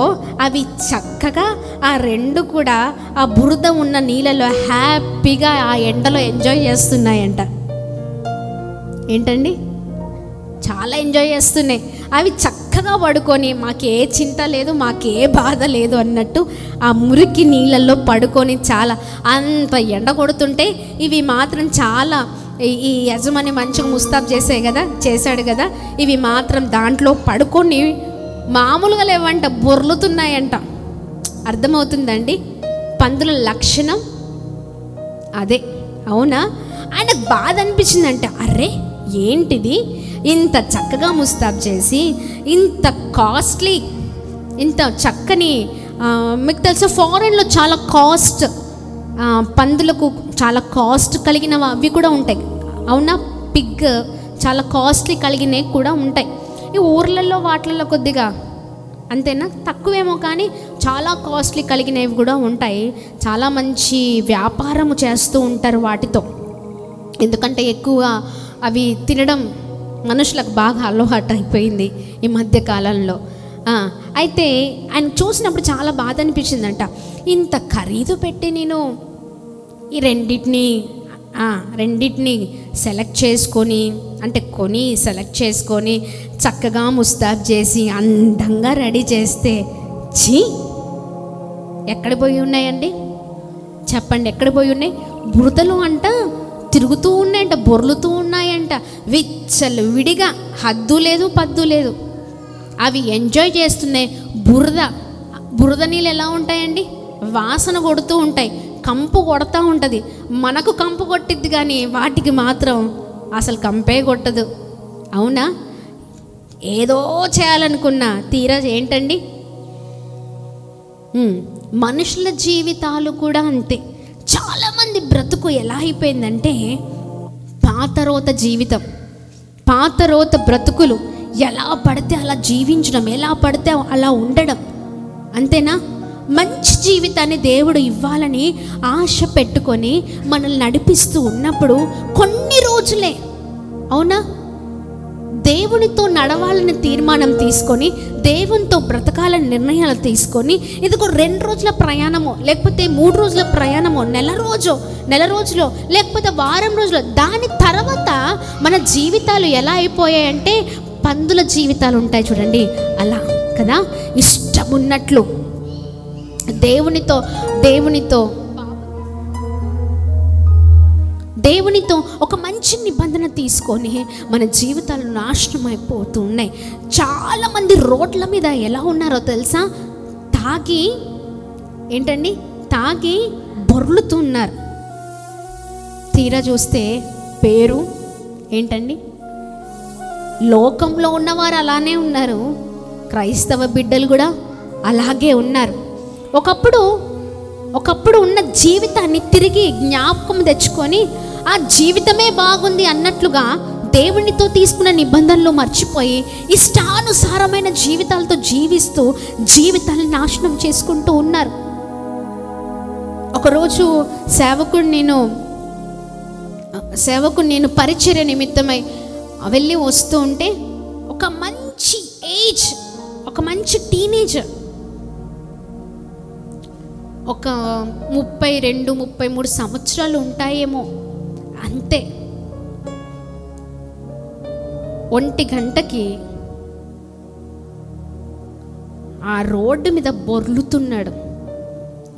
అవి చక్కగా ఆ రెండు కూడా ఆ బురద ఉన్న నీళ్ళలో హ్యాపీగా ఆ ఎండలో ఎంజాయ్ చేస్తున్నాయంట. ఏంటండి, చాలా ఎంజాయ్ చేస్తున్నాయి. అవి చక్కగా పడుకొని మాకే చింత లేదు, మాకే బాధ లేదు అన్నట్టు ఆ మురికి నీళ్ళల్లో పడుకొని చాలా అంత ఎండ కొడుతుంటే ఇవి మాత్రం చాలా ఈ యజమాని మంచిగా ముస్తాబ్ చేశాడు కదా, ఇవి మాత్రం దాంట్లో పడుకొని మామూలుగా లేవంట, బొర్లుతున్నాయంట. అర్థమవుతుందండి పందుల లక్షణం అదే, అవునా? ఆయనకు బాధ అనిపించిందంట, అరే ఏంటిది, ఇంత చక్కగా ముస్తాబ్ చేసి ఇంత కాస్ట్లీ, ఇంత చక్కని, మీకు తెలుసా ఫారెన్లో చాలా కాస్ట్, పందులకు చాలా కాస్ట్ కలిగినవి అవి కూడా ఉంటాయి, అవునా? పిగ్ చాలా కాస్ట్లీ కలిగినవి కూడా ఉంటాయి. ఈ ఊర్లలో వాటిల్లో కొద్దిగా అంతేనా, తక్కువేమో, కానీ చాలా కాస్ట్లీ కలిగినవి కూడా ఉంటాయి. చాలా మంచి వ్యాపారము చేస్తూ ఉంటారు వాటితో, ఎందుకంటే ఎక్కువ అవి తినడం మనుషులకు బాగా అలవాటు అయిపోయింది ఈ మధ్య కాలంలో. అయితే ఆయన చూసినప్పుడు చాలా బాధ అనిపించిందంట. ఇంత ఖరీదు పెట్టి నేను ఈ రెండింటిని సెలెక్ట్ చేసుకొని, అంటే కొని సెలెక్ట్ చేసుకొని చక్కగా ముస్తాబ్ చేసి అందంగా రెడీ చేస్తే ఎక్కడ పోయి ఉన్నాయండి చెప్పండి, ఎక్కడ పోయి ఉన్నాయి? బురదలు అంట తిరుగుతూ ఉన్నాయంట, బొర్లుతూ ఉన్నాయంట, విచ్చలు విడిగా, హద్దు లేదు పద్దు లేదు. అవి ఎంజాయ్ చేస్తున్నాయి. బురద నీళ్ళు ఎలా ఉంటాయండి? వాసన కొడుతూ ఉంటాయి, కంపు కొడతా ఉంటుంది. మనకు కంపు కొట్టిద్ది కానీ వాటికి మాత్రం అసలు కంపే కొట్టదు, అవునా? ఏదో చేయాలనుకున్నా తీరా ఏంటండి, మనుషుల జీవితాలు కూడా అంతే. చాలామంది బ్రతుకు ఎలా అయిపోయిందంటే పాతరోత జీవితం, పాతరోత బ్రతుకులు, ఎలా పడితే అలా జీవించడం, ఎలా పడితే అలా ఉండడం, అంతేనా? మంచి జీవితాన్ని దేవుడు ఇవ్వాలని ఆశ పెట్టుకొని మనల్ని నడిపిస్తూ ఉన్నప్పుడు కొన్ని రోజులే, అవునా, దేవునితో నడవాలని తీర్మానం తీసుకొని, దేవునితో బ్రతకాలని నిర్ణయాలు తీసుకొని, ఇదిగో 2 రోజుల ప్రయాణమో, లేకపోతే 3 రోజుల ప్రయాణమో, నెల రోజులో, లేకపోతే వారం రోజులో, దాని తర్వాత మన జీవితాలు ఎలా అయిపోయాయంటే పందుల జీవితాలు ఉంటాయి చూడండి, అలా కదా. ఇష్టం ఉన్నట్లు దేవునితో ఒక మంచి నిబంధన తీసుకొని మన జీవితాలు నాశనం అయిపోతూ ఉన్నాయి. చాలామంది రోడ్ల మీద ఎలా ఉన్నారో తెలుసా? తాగి బొర్లుతున్నారు. తీరా చూస్తే పేరు ఏంటండి, లోకంలో ఉన్నవారు అలానే ఉన్నారు, క్రైస్తవ బిడ్డలు కూడా అలాగే ఉన్నారు. ఒకప్పుడు ఉన్న జీవితాన్ని తిరిగి జ్ఞాపకం తెచ్చుకొని ఆ జీవితమే బాగుంది అన్నట్లుగా దేవునితో తీసుకున్న నిబంధనలు మర్చిపోయి ఇష్టానుసారమైన జీవితాలతో జీవిస్తూ జీవితాలను నాశనం చేసుకుంటూ ఉన్నారు. ఒకరోజు సేవకుడు నేను పరిచర్య నిమిత్తమై వెళ్ళి వస్తూ ఉంటే ఒక మంచి టీనేజర్, ఒక 32-33 సంవత్సరాలు ఉంటాయేమో అంతే, 1 గంటకి ఆ రోడ్డు మీద బొర్లుతున్నాడు.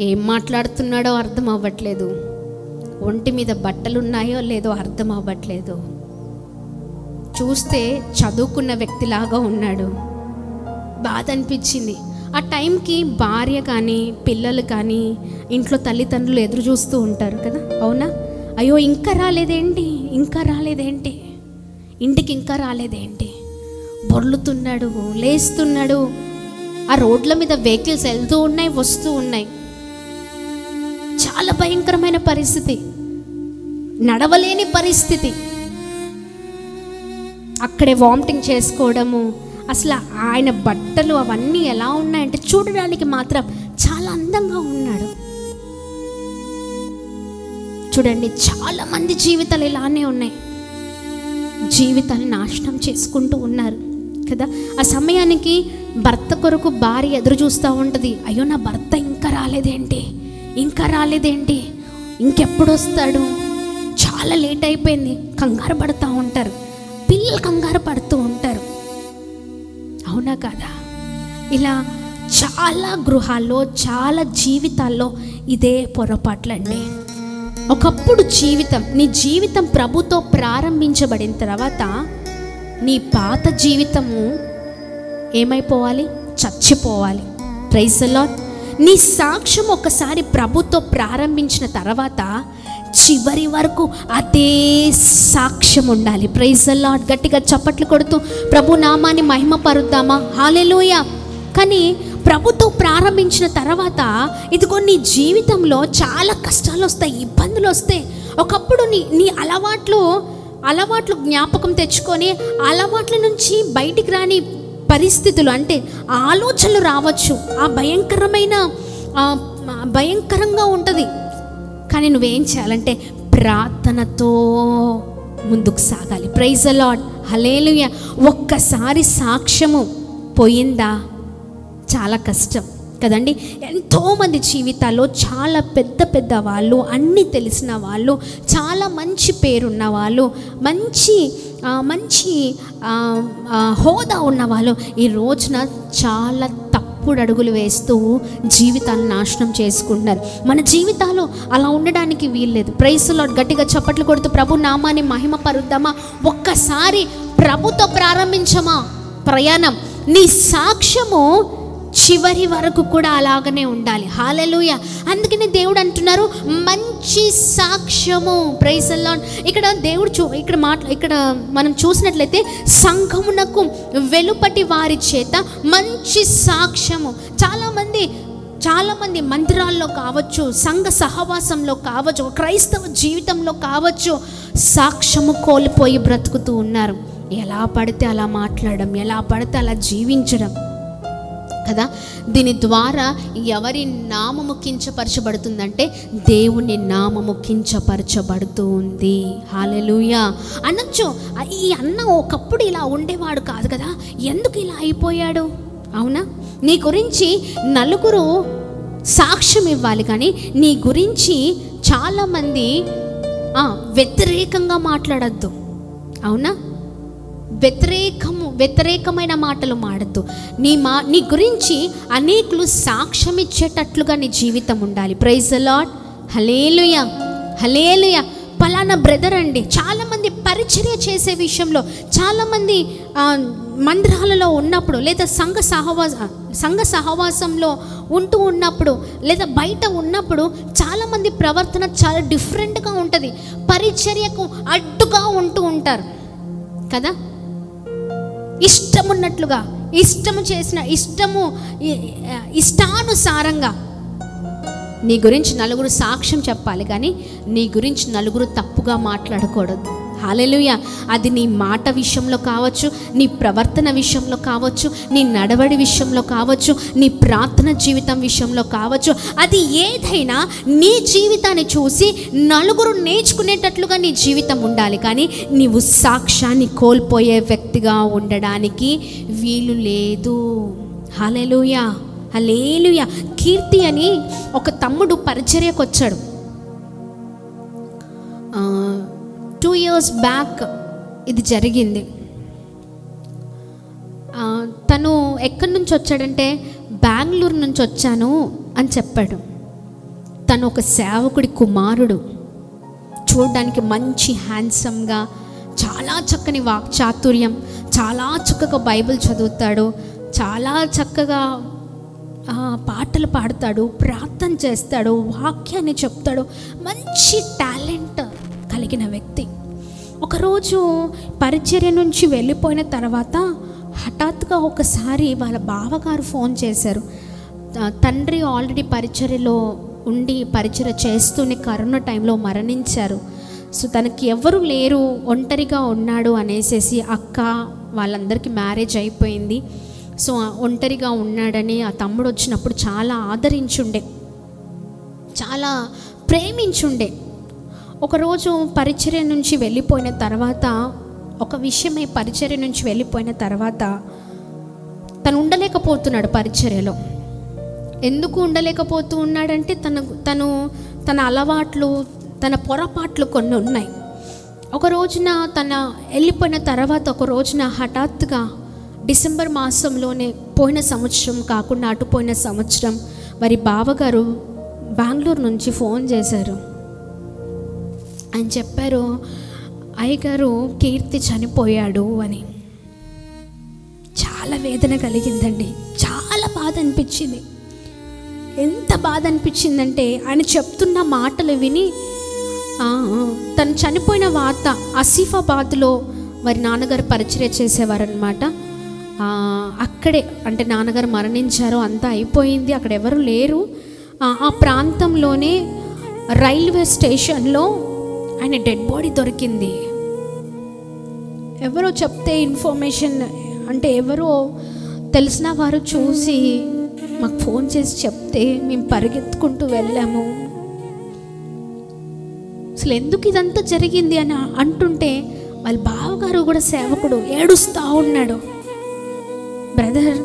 ఏం మాట్లాడుతున్నాడో అర్థం అవ్వట్లేదు, ఒంటి మీద బట్టలు ఉన్నాయో లేదో అర్థం అవ్వట్లేదు. చూస్తే చదువుకున్న వ్యక్తిలాగా ఉన్నాడు. బాధ అనిపించింది. ఆ టైంకి భార్య కానీ పిల్లలు కానీ ఇంట్లో తల్లిదండ్రులు ఎదురు చూస్తూ ఉంటారు కదా, అవునా? అయ్యో ఇంకా రాలేదేంటి, ఇంటికి ఇంకా రాలేదేంటి, బొర్లుతున్నాడు, లేస్తున్నాడు. ఆ రోడ్ల మీద వెహికల్స్ వెళ్తూ ఉన్నాయి, వస్తూ ఉన్నాయి. చాలా భయంకరమైన పరిస్థితి, నడవలేని పరిస్థితి. అక్కడే వామిటింగ్ చేసుకోవడము. అసలు ఆయన బట్టలు అవన్నీ ఎలా ఉన్నాయంటే చూడడానికి మాత్రం చాలా అందంగా ఉన్నాడు. చూడండి, చాలా మంది జీవితాలు ఇలానే ఉన్నాయి. జీవితాన్ని నాశనం చేసుకుంటూ ఉన్నారు కదా. ఆ సమయానికి భర్త కొరకు భార్య ఎదురు చూస్తూ ఉంటుంది. అయ్యో నా భర్త ఇంకా రాలేదేంటి, ఇంకెప్పుడు వస్తాడు, చాలా లేట్ అయిపోయింది, కంగారు పడుతూ ఉంటారు. పిల్లలు కంగారు పడుతూ ఉంటారు. అవునా కదా? ఇలా చాలా గృహాల్లో, చాలా జీవితాల్లో ఇదే పొరపాట్లండి. ఒకప్పుడు నీ జీవితం ప్రభుతో ప్రారంభించబడిన తర్వాత నీ పాత జీవితము ఏమైపోవాలి? చచ్చిపోవాలి. Praise the lord. నీ సాక్ష్యం ఒకసారి ప్రభుతో ప్రారంభించిన తర్వాత చివరి వరకు అదే సాక్ష్యం ఉండాలి. Praise the lord. గట్టిగా చప్పట్లు కొడుతూ ప్రభు నామాన్ని మహిమపరుద్దామా? హల్లెలూయా. కానీ ప్రభుతో ప్రారంభించిన తర్వాత ఇదిగో నీ జీవితంలో చాలా కష్టాలు వస్తాయి, ఇబ్బందులు వస్తాయి. ఒకప్పుడు నీ అలవాట్లు జ్ఞాపకం తెచ్చుకొని అలవాట్ల నుంచి బయటికి రాని పరిస్థితులు, అంటే ఆలోచనలు రావచ్చు. ఆ భయంకరంగా ఉంటుంది. కానీ నువ్వేం చేయాలంటే ప్రార్థనతో ముందుకు సాగాలి. Praise the lord. హల్లెలూయా. ఒక్కసారి సాక్ష్యము పోయిందా చాలా కష్టం కదండి. ఎంతోమంది జీవితాల్లో చాలా పెద్ద వాళ్ళు, అన్నీ తెలిసిన వాళ్ళు, చాలా మంచి పేరున్న వాళ్ళు, మంచి హోదా ఉన్నవాళ్ళు ఈ రోజున చాలా తప్పుడు అడుగులు వేస్తూ జీవితాలను నాశనం చేసుకుంటున్నారు. మన జీవితాలు అలా ఉండడానికి వీల్లేదు. Praise the lord. గట్టిగా చప్పట్లు కొడుతూ ప్రభు నామాన్ని మహిమ పరుద్దామా? ఒక్కసారి ప్రభుతో ప్రారంభించమా ప్రయాణం, నీ సాక్ష్యము చివరి వరకు కూడా అలాగనే ఉండాలి. హల్లెలూయా. అందుకని దేవుడు అంటున్నారు మంచి సాక్ష్యము. Praise the Lord. ఇక్కడ దేవుడు ఇక్కడ మనం చూసినట్లయితే సంఘమునకు వెలుపటి వారి చేత మంచి సాక్ష్యము. చాలామంది మందిరాల్లో కావచ్చు, సంఘ సహవాసంలో కావచ్చు, క్రైస్తవ జీవితంలో కావచ్చు, సాక్ష్యము కోల్పోయి బ్రతుకుతూ ఉన్నారు. ఎలా పడితే అలా మాట్లాడడం, ఎలా పడితే అలా జీవించడం కదా. దీని ద్వారా ఎవరి నామము కించపరచబడుతుందంటే దేవుని నామము కించపరచబడుతూ ఉంది. హల్లెలూయా. అనొచ్చు, ఈ అన్న ఒకప్పుడు ఇలా ఉండేవాడు కాదు కదా, ఎందుకు ఇలా అయిపోయాడు? అవునా? నీ గురించి నలుగురు సాక్ష్యం ఇవ్వాలి, కానీ నీ గురించి చాలామంది వ్యతిరేకంగా మాట్లాడద్దు. అవునా? వ్యతిరేకమైన మాటలు మాడద్దు. నీ గురించి అనేకులు సాక్ష్యం ఇచ్చేటట్లుగా నీ జీవితం ఉండాలి. Praise the lord. హల్లెలూయా. హల్లెలూయా. పలానా బ్రదర్ అండి, చాలామంది పరిచర్య చేసే విషయంలో, చాలామంది మందిరాలలో ఉన్నప్పుడు, లేదా సంఘ సహవాసంలో ఉంటూ ఉన్నప్పుడు, లేదా బయట ఉన్నప్పుడు చాలామంది ప్రవర్తన చాలా డిఫరెంట్గా ఉంటుంది. పరిచర్యకు అడ్డుగా ఉంటూ ఉంటారు కదా. ఇష్టమున్నట్లుగా, ఇష్టానుసారంగా నీ గురించి నలుగురు సాక్ష్యం చెప్పాలి, కానీ నీ గురించి నలుగురు తప్పుగా మాట్లాడకూడదు. హల్లెలూయా. అది నీ మాట విషయంలో కావచ్చు, నీ ప్రవర్తన విషయంలో కావచ్చు, నీ నడవడి విషయంలో కావచ్చు, నీ ప్రార్థన జీవితం విషయంలో కావచ్చు. అది ఏదైనా నీ జీవితాన్ని చూసి నలుగురు నేర్చుకునేటట్లుగా నీ జీవితం ఉండాలి, కానీ నీవు సాక్ష్యాన్ని కోల్పోయే వ్యక్తిగా ఉండడానికి వీలు లేదు. హల్లెలూయా. హల్లెలూయా. కీర్తి అని ఒక తమ్ముడు పరిచర్యకు వచ్చాడు. 2 years బ్యాక్ ఇది జరిగింది. తను ఎక్కడి నుంచి వచ్చాడంటే బెంగళూరు నుంచి వచ్చాను అని చెప్పాడు. తను ఒక సేవకుడి కుమారుడు, చూడడానికి మంచి హ్యాండ్సమ్గా, చాలా చక్కని వాక్చాతుర్యం, చాలా చక్కగా బైబిల్ చదువుతాడు, చాలా చక్కగా పాటలు పాడతాడు, ప్రార్థన చేస్తాడు, వాక్యాన్ని చెప్తాడు, మంచి టాలెంట్ కలిగిన వ్యక్తి. ఒకరోజు పరిచర్య నుంచి వెళ్ళిపోయిన తర్వాత హఠాత్తుగా ఒకసారి వాళ్ళ బావగారు ఫోన్ చేశారు. తండ్రి ఆల్రెడీ పరిచర్యలో ఉండి పరిచర్య చేస్తూనే కరోనా టైంలో మరణించారు. సో తనకి ఎవరు లేరు, ఒంటరిగా ఉన్నాడు అనేసి అక్క వాళ్ళందరికీ మ్యారేజ్ అయిపోయింది. సో ఒంటరిగా ఉన్నాడని ఆ తమ్ముడు వచ్చినప్పుడు చాలా ఆదరించుండే, చాలా ప్రేమించుండే. ఒకరోజు పరిచర్య నుంచి వెళ్ళిపోయిన తర్వాత ఒక విషయమై పరిచర్య నుంచి వెళ్ళిపోయిన తర్వాత తను ఉండలేకపోతున్నాడు పరిచర్యలో. ఎందుకు ఉండలేకపోతూ ఉన్నాడంటే తన అలవాట్లు, తన పొరపాట్లు కొన్ని ఉన్నాయి. ఒక రోజున తన వెళ్ళిపోయిన తర్వాత ఒక రోజున హఠాత్తుగా డిసెంబర్ మాసంలోనే, పోయిన సంవత్సరం కాకుండా అటుపోయిన సంవత్సరం, వారి బావగారు బెంగళూరు నుంచి ఫోన్ చేశారు. ఆయన చెప్పారు, అయ్యగారు కీర్తి చనిపోయాడు అని. చాలా వేదన కలిగిందండి, చాలా బాధ అనిపించింది. ఎంత బాధ అనిపించిందంటే ఆయన చెప్తున్న మాటలు విని తను చనిపోయిన వార్త ఆసిఫాబాద్లో వారి నాన్నగారు పరిచర్య చేసేవారనమాట. అక్కడే అంటే నాన్నగారు మరణించారు, అంతా అయిపోయింది, అక్కడ ఎవరు లేరు. ఆ ప్రాంతంలోనే రైల్వే స్టేషన్లో ఆయన డెడ్ బాడీ దొరికింది. ఎవరో చెప్తే ఇన్ఫర్మేషన్ అంటే ఎవరో తెలిసిన వారు చూసి మాకు ఫోన్ చేసి చెప్తే మేము పరిగెత్తుకుంటూ వెళ్ళాము. అసలు ఎందుకు ఇదంతా జరిగింది అని అంటుంటే వాళ్ళ బావగారు కూడా సేవకుడు ఏడుస్తూ ఉన్నాడు. బ్రదర్,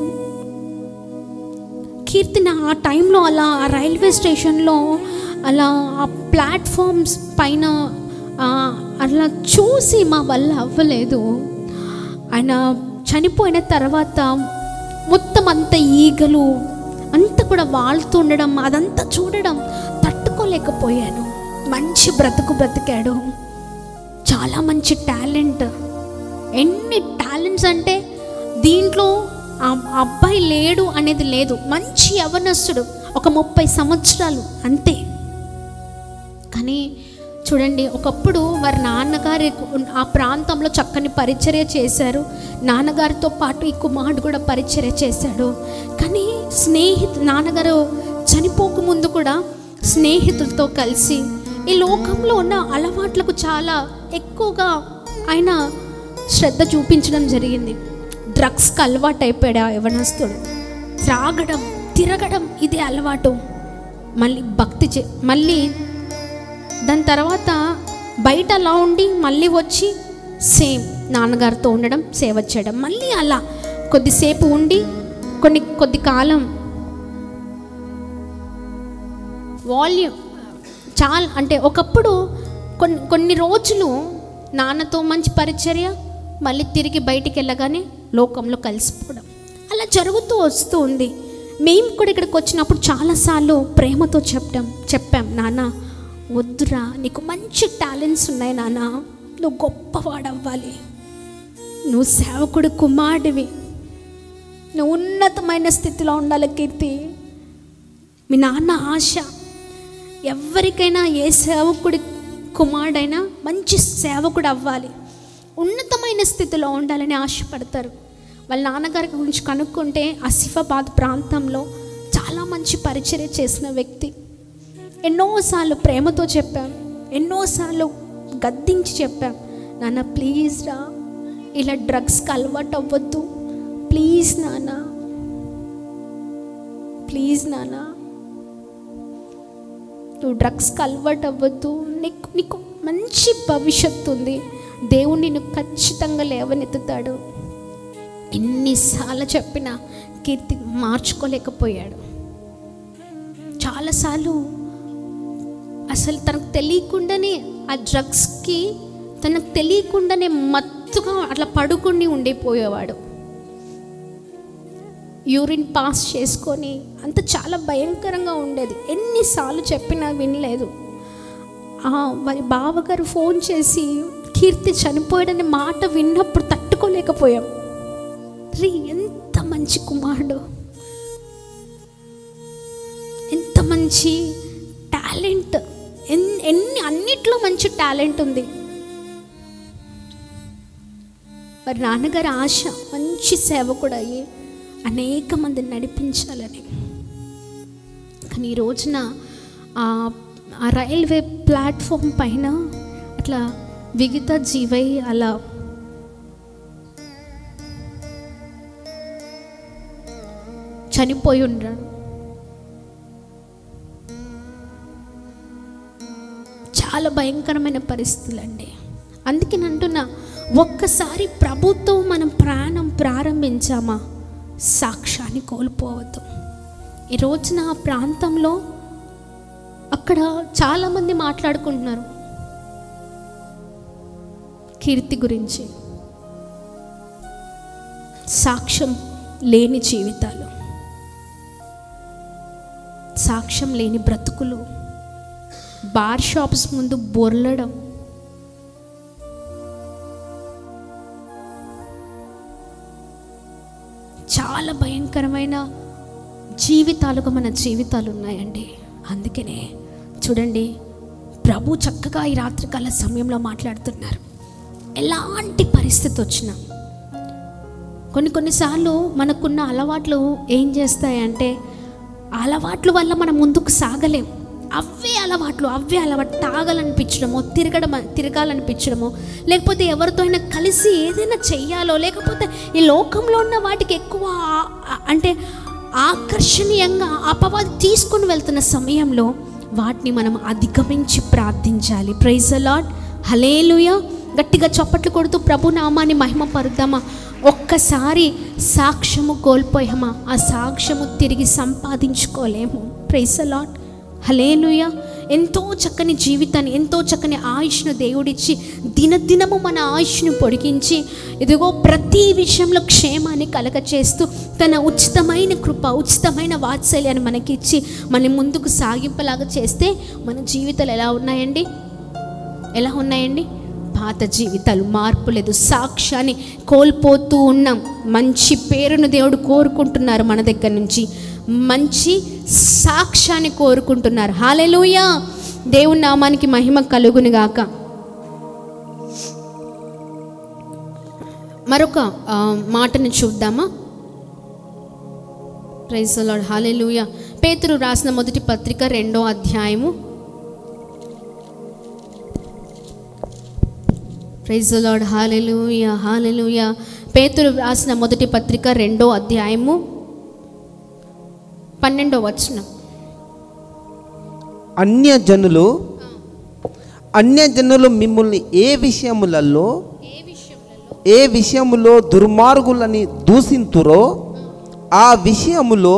కీర్తిని ఆ టైంలో అలా ఆ రైల్వే స్టేషన్లో అలా ఆ ప్లాట్ఫామ్స్ పైన అలా చూసి మా వల్ల అవ్వలేదు. ఆయన చనిపోయిన తర్వాత మొత్తం అంత ఈగలు అంతా కూడా వాళ్తూ ఉండడం, అదంతా చూడడం తట్టుకోలేకపోయాను. మంచి బ్రతికాడు, చాలా మంచి టాలెంట్. ఎన్ని టాలెంట్స్ అంటే దీంట్లో ఆ అబ్బాయి లేడు అనేది లేదు. మంచి యవనస్తుడు, ఒక 30 సంవత్సరాలు అంతే. కానీ చూడండి, ఒకప్పుడు వారి నాన్నగారి ఆ ప్రాంతంలో చక్కని పరిచర్య చేశారు. నాన్నగారితో పాటు ఈ కుమారుడు కూడా పరిచర్య చేశాడు. కానీ నాన్నగారు చనిపోకముందు కూడా స్నేహితులతో కలిసి ఈ లోకంలో ఉన్న అలవాట్లకు చాలా ఎక్కువగా ఆయన శ్రద్ధ చూపించడం జరిగింది. డ్రగ్స్కి అలవాటు అయిపోయాడు ఆ యవనస్తుడు. త్రాగడం, తిరగడం ఇదే అలవాటు. మళ్ళీ మళ్ళీ దాని తర్వాత బయట అలా ఉండి మళ్ళీ వచ్చి సేమ్ నాన్నగారితో ఉండడం, సేవ చేయడం, మళ్ళీ అలా కొద్దిసేపు ఉండి కొద్ది కాలం వాల్యూమ్ చాలా అంటే ఒకప్పుడు కొన్ని రోజులు నాన్నతో మంచి పరిచర్య, మళ్ళీ తిరిగి బయటికి వెళ్ళగానే లోకంలో కలిసిపోవడం, అలా జరుగుతూ వస్తూ ఉంది. మేము కూడా ఇక్కడికి వచ్చినప్పుడు చాలాసార్లు ప్రేమతో చెప్పాం, నాన్న వద్దురా, నీకు మంచి టాలెంట్స్ ఉన్నాయి నాన్న, నువ్వు గొప్పవాడవ్వాలి, నువ్వు సేవకుడు కుమారుడివి, నువ్వు ఉన్నతమైన స్థితిలో ఉండాలి కీర్తి. మీ నాన్న ఆశ ఎవరికైనా ఏ సేవకుడి కుమారుడైనా మంచి సేవకుడు అవ్వాలి, ఉన్నతమైన స్థితిలో ఉండాలని ఆశపడతారు. వాళ్ళ నాన్నగారి గురించి కనుక్కుంటే ఆసిఫాబాద్ ప్రాంతంలో చాలా మంచి పరిచర్య చేసిన వ్యక్తి. ఎన్నోసార్లు ప్రేమతో చెప్పాం, ఎన్నోసార్లు గద్దించి చెప్పాం, నాన్న ప్లీజ్ రా, ఇలా డ్రగ్స్కి అలవాటు అవ్వద్దు, ప్లీజ్ నాన్న, ప్లీజ్ నాన్న, నువ్వు డ్రగ్స్కి అలవాటు అవ్వద్దు, నీకు మంచి భవిష్యత్తు ఉంది, దేవుడు నిన్ను ఖచ్చితంగా లేవనెత్తుతాడు. ఎన్నిసార్లు చెప్పినా కీర్తి మార్చుకోలేకపోయాడు. చాలాసార్లు అసలు తనకు తెలియకుండానే ఆ డ్రగ్స్కి తనకు తెలియకుండానే మత్తుగా అట్లా పడుకుని ఉండిపోయేవాడు. యూరిన్ పాస్ చేసుకొని అంత చాలా భయంకరంగా ఉండేది. ఎన్నిసార్లు చెప్పినా వినలేదు. వారి బావగారు ఫోన్ చేసి కీర్తి చనిపోయాడనే మాట విన్నప్పుడు తట్టుకోలేకపోయాం. ఎంత మంచి కుమారుడు, ఎంత మంచి టాలెంట్, అన్నిట్లో మంచి టాలెంట్ ఉంది. మరి నాన్నగారి ఆశ మంచి సేవకుడు అయ్యి అనేక మందిని నడిపించాలని. కానీ ఈ రోజున ఆ రైల్వే ప్లాట్ఫామ్ పైన అట్లా విగత జీవై అలా చనిపోయి ఉన్నాడు. చాలా భయంకరమైన పరిస్థితులు అండి. అందుకే అంటున్నా, ఒక్కసారి ప్రభుతో మనం ప్రయాణం ప్రారంభించామా సాక్ష్యాన్ని కోల్పోవద్దు. ఈ రోజున ఆ ప్రాంతంలో అక్కడ చాలామంది మాట్లాడుకుంటున్నారు కీర్తి గురించి. సాక్ష్యం లేని జీవితాలు, సాక్ష్యం లేని బ్రతుకులు, బార్ షాప్స్ ముందు బొర్లడం, చాలా భయంకరమైన జీవితాలుగా మన జీవితాలు ఉన్నాయండి. అందుకనే చూడండి, ప్రభు చక్కగా ఈ రాత్రికాల సమయంలో మాట్లాడుతున్నారు. ఎలాంటి పరిస్థితి వచ్చినా కొన్నిసార్లు మనకున్న అలవాట్లు ఏం చేస్తాయంటే, అలవాట్ల వల్ల మనం ముందుకు సాగలేం. అవే అలవాట్లు తాగాలనిపించడమో, తిరగాలనిపించడమో, లేకపోతే ఎవరితో అయినా కలిసి ఏదైనా చెయ్యాలో, లేకపోతే ఈ లోకంలో ఉన్న వాటికి ఎక్కువ అంటే ఆకర్షణీయంగా అపవాది తీసుకొని వెళ్తున్న సమయంలో వాటిని మనం అధిగమించి ప్రార్థించాలి. ప్రైజ్ ది లార్డ్, హల్లెలూయా. గట్టిగా చప్పట్లు కొడుతూ ప్రభు నామాన్ని మహిమ పరుద్దామా. ఒక్కసారి సాక్ష్యము కోల్పోయామా, ఆ సాక్ష్యము తిరిగి సంపాదించుకోలేము. ప్రైజ్ ది లార్డ్, హల్లెలూయా. ఎంతో చక్కని జీవితాన్ని, ఎంతో చక్కని ఆయుష్ను దేవుడిచ్చి దినదినము మన ఆయుష్ను పొడిగించి ఇదిగో ప్రతి విషయంలో క్షేమాన్ని కలగచేస్తూ తన ఉచితమైన కృప, ఉచితమైన వాత్సల్యాన్ని మనకిచ్చి మన ముందుకు సాగింపలాగా చేస్తే మన జీవితాలు ఎలా ఉన్నాయండి? పాత జీవితాలు, మార్పు లేదు. సాక్ష్యాన్ని కోల్పోతూ ఉన్నాం. మంచి పేరును దేవుడు కోరుకుంటున్నారు, మన దగ్గర నుంచి మంచి సాక్ష్యాన్ని కోరుకుంటున్నారు. హల్లెలూయా. దేవుని నామానికి మహిమ కలుగును గాక. మరొక మాటను చూద్దామా. ప్రైజ్ ది లార్డ్, హల్లెలూయా. పేతురు రాసిన మొదటి పత్రిక 2వ అధ్యాయము. ప్రైజ్ ది లార్డ్, హల్లెలూయా, హల్లెలూయా. పేతురు రాసిన మొదటి పత్రిక 2వ అధ్యాయము 12వ వచనం. అన్యజనులు మిమ్మల్ని ఏ విషయములో దుర్మార్గులని దూషింతురో ఆ విషయములో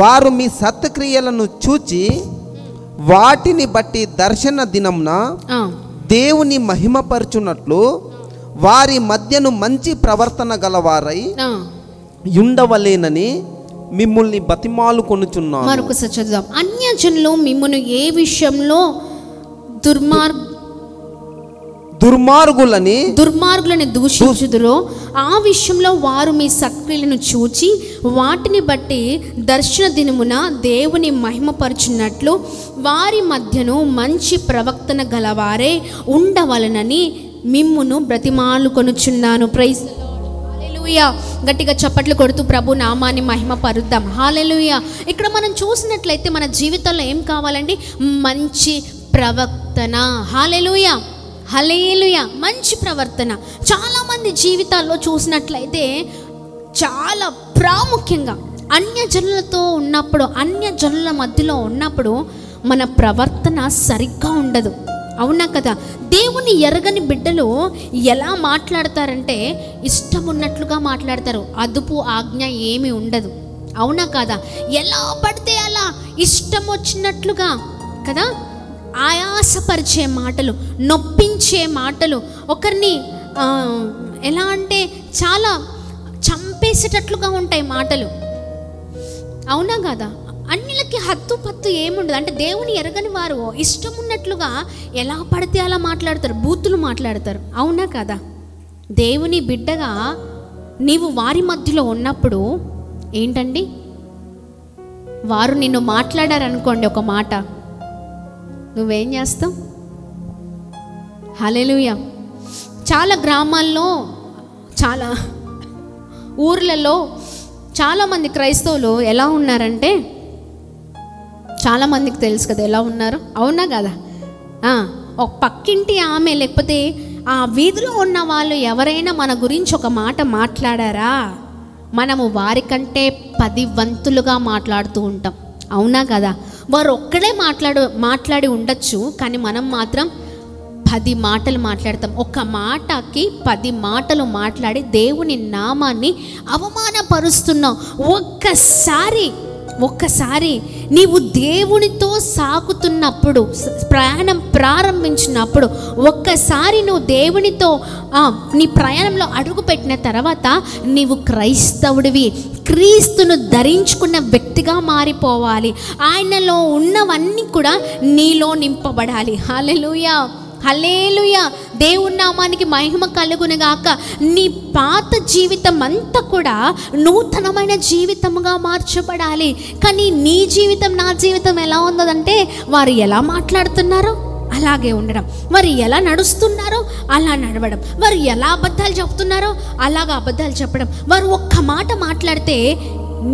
వారు మీ సత్క్రియలను చూచి వాటిని బట్టి దర్శన దినమున దేవుని మహిమపరచునట్లు వారి మధ్యను మంచి ప్రవర్తన గలవారై ఉండవలేనని మిమ్మల్ని బతిమాలుకొనుచున్నాను. మరొకసారి చదువుదాం. అన్యజనులు మిమ్మల్ని ఏ విషయంలో దుర్మార్గులని దూషించుదురో ఆ విషయంలో వారు మీ సత్క్రియలను చూచి వాటిని బట్టి దర్శన దినమున దేవుని మహిమపరచున్నట్లు వారి మధ్యను మంచి ప్రవర్తన గలవారే ఉండవలనని మిమ్మును బ్రతిమాలుకొనుచున్నాను. ప్రైజ్ ది లార్డ్, హల్లెలూయా. గట్టిగా చప్పట్లు కొడుతూ ప్రభు నామాన్ని మహిమ పరుద్దాం. హల్లెలూయా. ఇక్కడ మనం చూసినట్లయితే మన జీవితంలో ఏం కావాలండి? మంచి ప్రవర్తన. హల్లెలూయా, హల్లెలూయా. మంచి ప్రవర్తన. చాలామంది జీవితాల్లో చూసినట్లయితే చాలా ప్రాముఖ్యంగా అన్యజనులతో ఉన్నప్పుడు, అన్యజనుల మధ్యలో ఉన్నప్పుడు మన ప్రవర్తన సరిగ్గా ఉండదు. అవునా కదా? దేవుని ఎరగని బిడ్డలు ఎలా మాట్లాడతారంటే ఇష్టం ఉన్నట్లుగా మాట్లాడతారు. అదుపు ఆజ్ఞ ఏమీ ఉండదు. అవునా కదా? ఎలా పడితే అలా ఇష్టం వచ్చినట్లుగా కదా, ఆయాసపరిచే మాటలు, నొప్పించే మాటలు, ఒకరిని ఎలా అంటే చాలా చంపేసేటట్లుగా ఉంటాయి మాటలు. అవునా కదా? అన్నిలకి హత్తు పత్తు ఏముండదు. అంటే దేవుని ఎరగని వారు ఇష్టం ఉన్నట్లుగా ఎలా పడితే అలా మాట్లాడతారు, బూతులు మాట్లాడతారు. అవునా కదా? దేవుని బిడ్డగా నీవు వారి మధ్యలో ఉన్నప్పుడు ఏంటండి, వారు నిన్ను మాట్లాడారనుకోండి ఒక మాట, నువ్వేం చేస్తావు? హల్లెలూయా. చాలా గ్రామాల్లో, చాలా ఊర్లలో చాలామంది క్రైస్తవులు ఎలా ఉన్నారంటే, చాలామందికి తెలుసు కదా ఎలా ఉన్నారు. అవునా కదా? ఒక పక్కింటి ఆమె లేకపోతే ఆ వీధిలో ఉన్న వాళ్ళు ఎవరైనా మన గురించి ఒక మాట మాట్లాడారా, మనము వారికంటే 10 వంతులుగా మాట్లాడుతూ ఉంటాం. అవునా కదా? వారు ఒక్కడే మాట్లాడి ఉండొచ్చు, కానీ మనం మాత్రం 10 మాటలు మాట్లాడతాం. ఒక మాటకి 10 మాటలు మాట్లాడి దేవుని నామాన్ని అవమానపరుస్తున్నావు. ఒక్కసారి నీవు దేవునితో సాగుతున్నప్పుడు, ప్రయాణం ప్రారంభించినప్పుడు, ఒక్కసారి నువ్వు దేవునితో నీ ప్రయాణంలో అడుగుపెట్టిన తర్వాత నీవు క్రైస్తవుడివి, క్రీస్తును ధరించుకున్న వ్యక్తిగా మారిపోవాలి. ఆయనలో ఉన్నవన్నీ కూడా నీలో నింపబడాలి. హల్లెలూయా, హల్లెలూయా. దేవుని నామానికి మహిమ కలుగునుగాక. నీ పాత జీవితం అంతా కూడా నూతనమైన జీవితముగా మార్చబడాలి. కానీ నీ జీవితం, నా జీవితం ఎలా ఉందంటే, వారు ఎలా మాట్లాడుతున్నారో అలాగే ఉండడం, వారు ఎలా నడుస్తున్నారో అలా నడవడం, వారు ఎలా అబద్ధాలు చెప్తున్నారో అలాగా అబద్ధాలు చెప్పడం. వారు ఒక్క మాట మాట్లాడితే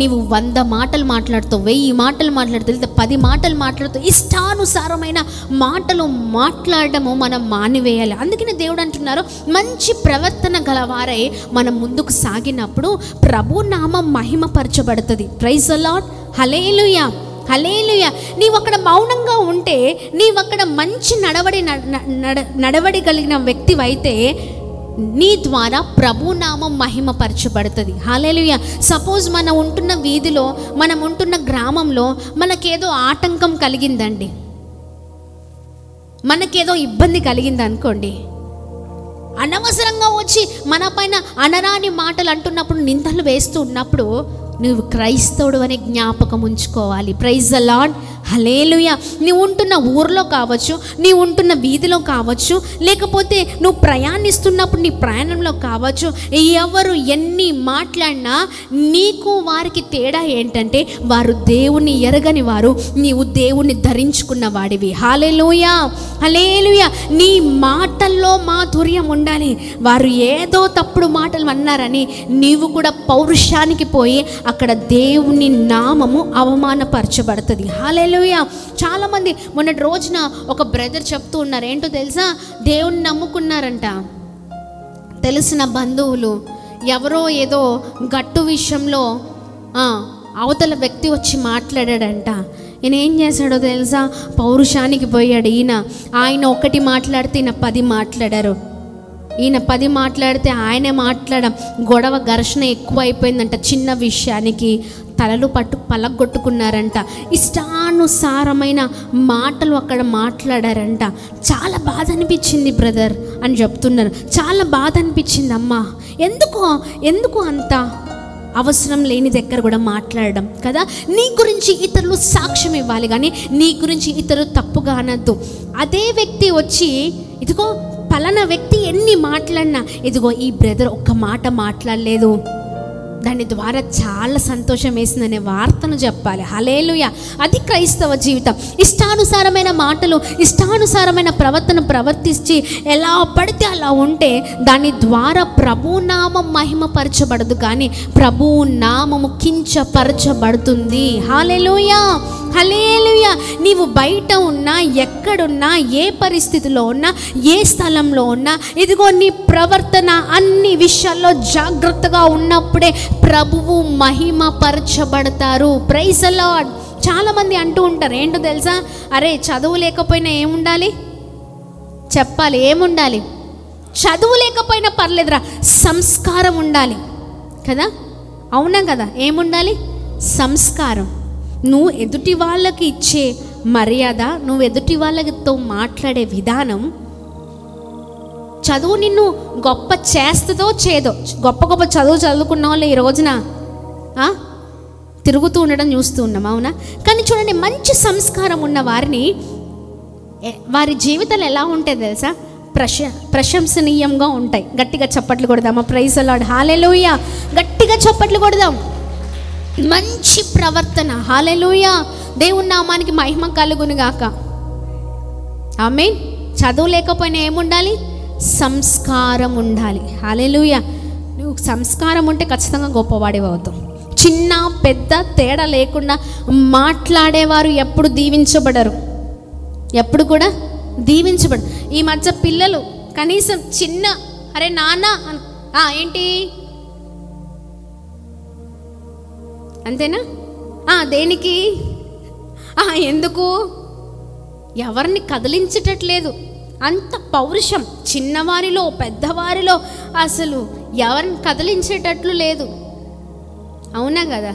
నీవు 100 మాటలు మాట్లాడుతావు, 1000 మాటలు మాట్లాడుతావు, లేదా 10 మాటలు మాట్లాడుతావు. ఇష్టానుసారమైన మాటలు మాట్లాడడము మనం మానివేయాలి. అందుకనే దేవుడు అంటున్నారు, మంచి ప్రవర్తన గలవారై మనం ముందుకు సాగినప్పుడు ప్రభు నామం మహిమపరచబడుతుంది. Praise the lord. హల్లెలూయా, హల్లెలూయా. నీవు అక్కడ మౌనంగా ఉంటే, నీవు అక్కడ మంచి నడవడి కలిగిన వ్యక్తివైతే నీ ద్వారా ప్రభునామం మహిమపరచబడుతుంది. హల్లెలూయా. సపోజ్ మనం ఉంటున్న వీధిలో, మనం ఉంటున్న గ్రామంలో మనకేదో ఆటంకం కలిగిందండి, మనకేదో ఇబ్బంది కలిగింది అనుకోండి, అనవసరంగా వచ్చి మన పైన అనరాని మాటలు అంటున్నప్పుడు, నిందలు వేస్తూ ఉన్నప్పుడు నువ్వు క్రైస్తవుడు అనే జ్ఞాపకం ఉంచుకోవాలి. Praise the lord. హల్లెలూయా. నీవు ఉంటున్న ఊర్లో కావచ్చు, నీవు ఉంటున్న వీధిలో కావచ్చు, లేకపోతే నువ్వు ప్రయాణిస్తున్నప్పుడు నీ ప్రయాణంలో కావచ్చు, ఎవరు ఎన్ని మాట్లాడినా నీకు వారికి తేడా ఏంటంటే, వారు దేవుని ఎరగని వారు, నీవు దేవుని ధరించుకున్న వాడివి. హల్లెలూయా, హల్లెలూయా. నీ మాటల్లో మాధుర్యం ఉండాలి. వారు ఏదో తప్పుడు మాటలు అన్నారని నీవు కూడా పౌరుషానికి పోయి అక్కడ దేవుని నామము అవమానపరచబడుతుంది. హల్లెలూయా. చాలామంది మొన్నటి రోజున ఒక బ్రదర్ చెప్తూ ఉన్నారు, ఏంటో తెలుసా, దేవుని నమ్ముకున్నారంట, తెలిసిన బంధువులు ఎవరో ఏదో గట్టు విషయంలో అవతల వ్యక్తి వచ్చి మాట్లాడాడంట. ఈయన ఏం చేశాడో తెలుసా, పౌరుషానికి పోయాడు. ఆయన ఒకటి మాట్లాడితే ఈయన 10 మాట్లాడారు. ఈయన 10 మాట్లాడితే ఆయనే మాట్లాడడం, గొడవ ఘర్షణ ఎక్కువ అయిపోయిందంట. చిన్న విషయానికి తలలు పలగొట్టుకున్నారంట. ఇష్టానుసారమైన మాటలు అక్కడ మాట్లాడారంట. చాలా బాధ అనిపించింది బ్రదర్ అని చెప్తున్నారు. చాలా బాధ అనిపించింది అమ్మా. ఎందుకు అంత అవసరం లేని దగ్గర కూడా మాట్లాడడం కదా. నీ గురించి ఇతరులు సాక్ష్యం ఇవ్వాలి, కానీ నీ గురించి ఇతరులు తప్పుగా అనద్దు. అదే వ్యక్తి వచ్చి, ఇదిగో పలానా వ్యక్తి ఎన్ని మాట్లాడినా, ఇదిగో ఈ బ్రదర్ ఒక్క మాట మాట్లాడలేదు, దాని ద్వారా చాలా సంతోషం వేసిందనే వార్తను చెప్పాలి. హల్లెలూయా. అది క్రైస్తవ జీవితం. ఇష్టానుసారమైన మాటలు, ఇష్టానుసారమైన ప్రవర్తన ప్రవర్తించి ఎలా పడితే అలా ఉంటే దాని ద్వారా ప్రభునామం మహిమపరచబడదు, కానీ ప్రభునామము కించపరచబడుతుంది. హల్లెలూయా, హల్లెలూయా. నీవు బయట ఉన్నా, ఎక్కడున్నా, ఏ పరిస్థితిలో ఉన్నా, ఏ స్థలంలో ఉన్నా, ఇదిగో నీ ప్రవర్తన అన్ని విషయాల్లో జాగ్రత్తగా ఉన్నప్పుడే ప్రభువు మహిమపరచబడతారు. Praise the Lord. చాలామంది అంటూ ఉంటారు, ఏంటో తెలుసా, అరే చదువు లేకపోయినా ఏముండాలి చెప్పాలి, ఏముండాలి, చదువు లేకపోయినా పర్లేదురా, సంస్కారం ఉండాలి కదా. అవునా కదా, ఏముండాలి, సంస్కారం. నువ్వు ఎదుటి వాళ్ళకి ఇచ్చే మర్యాద, నువ్వు ఎదుటి వాళ్ళతో మాట్లాడే విధానం, చదువు నిన్ను గొప్ప చేస్తుందో చేదో. గొప్ప చదువు చదువుకున్న వాళ్ళు ఈ రోజున తిరుగుతూ ఉండడం చూస్తూ ఉన్నాం, అవునా. కానీ చూడండి, మంచి సంస్కారం ఉన్న వారిని, వారి జీవితాలు ఎలా ఉంటాయి తెలుసా, ప్రశంసనీయంగా ఉంటాయి. గట్టిగా చప్పట్లు కొడదామా? Praise the lord. హల్లెలూయా. గట్టిగా చప్పట్లు కొడదాం. మంచి ప్రవర్తన. హల్లెలూయా. దేవుని నామానికి మహిమ కలుగునుగాక. ఆమేన్. చదువు లేకపోయినా ఏముండాలి, సంస్కారం ఉండాలి. హల్లెలూయా. నువ్వు సంస్కారం ఉంటే ఖచ్చితంగా గొప్పవాడివి అవుతావు. చిన్న పెద్ద తేడా లేకుండా మాట్లాడేవారు ఎప్పుడు దీవించబడరు, ఎప్పుడు కూడా దీవించబడరు. ఈ మధ్య పిల్లలు కనీసం చిన్న అరే నాన్న ఏంటి అంతేనా, దేనికి, ఎందుకు, ఎవరిని కదిలించేటట్లేదు. అంత పౌరుషం, చిన్నవారిలో పెద్దవారిలో అసలు ఎవరిని కదిలించేటట్లు లేదు. అవునా కదా?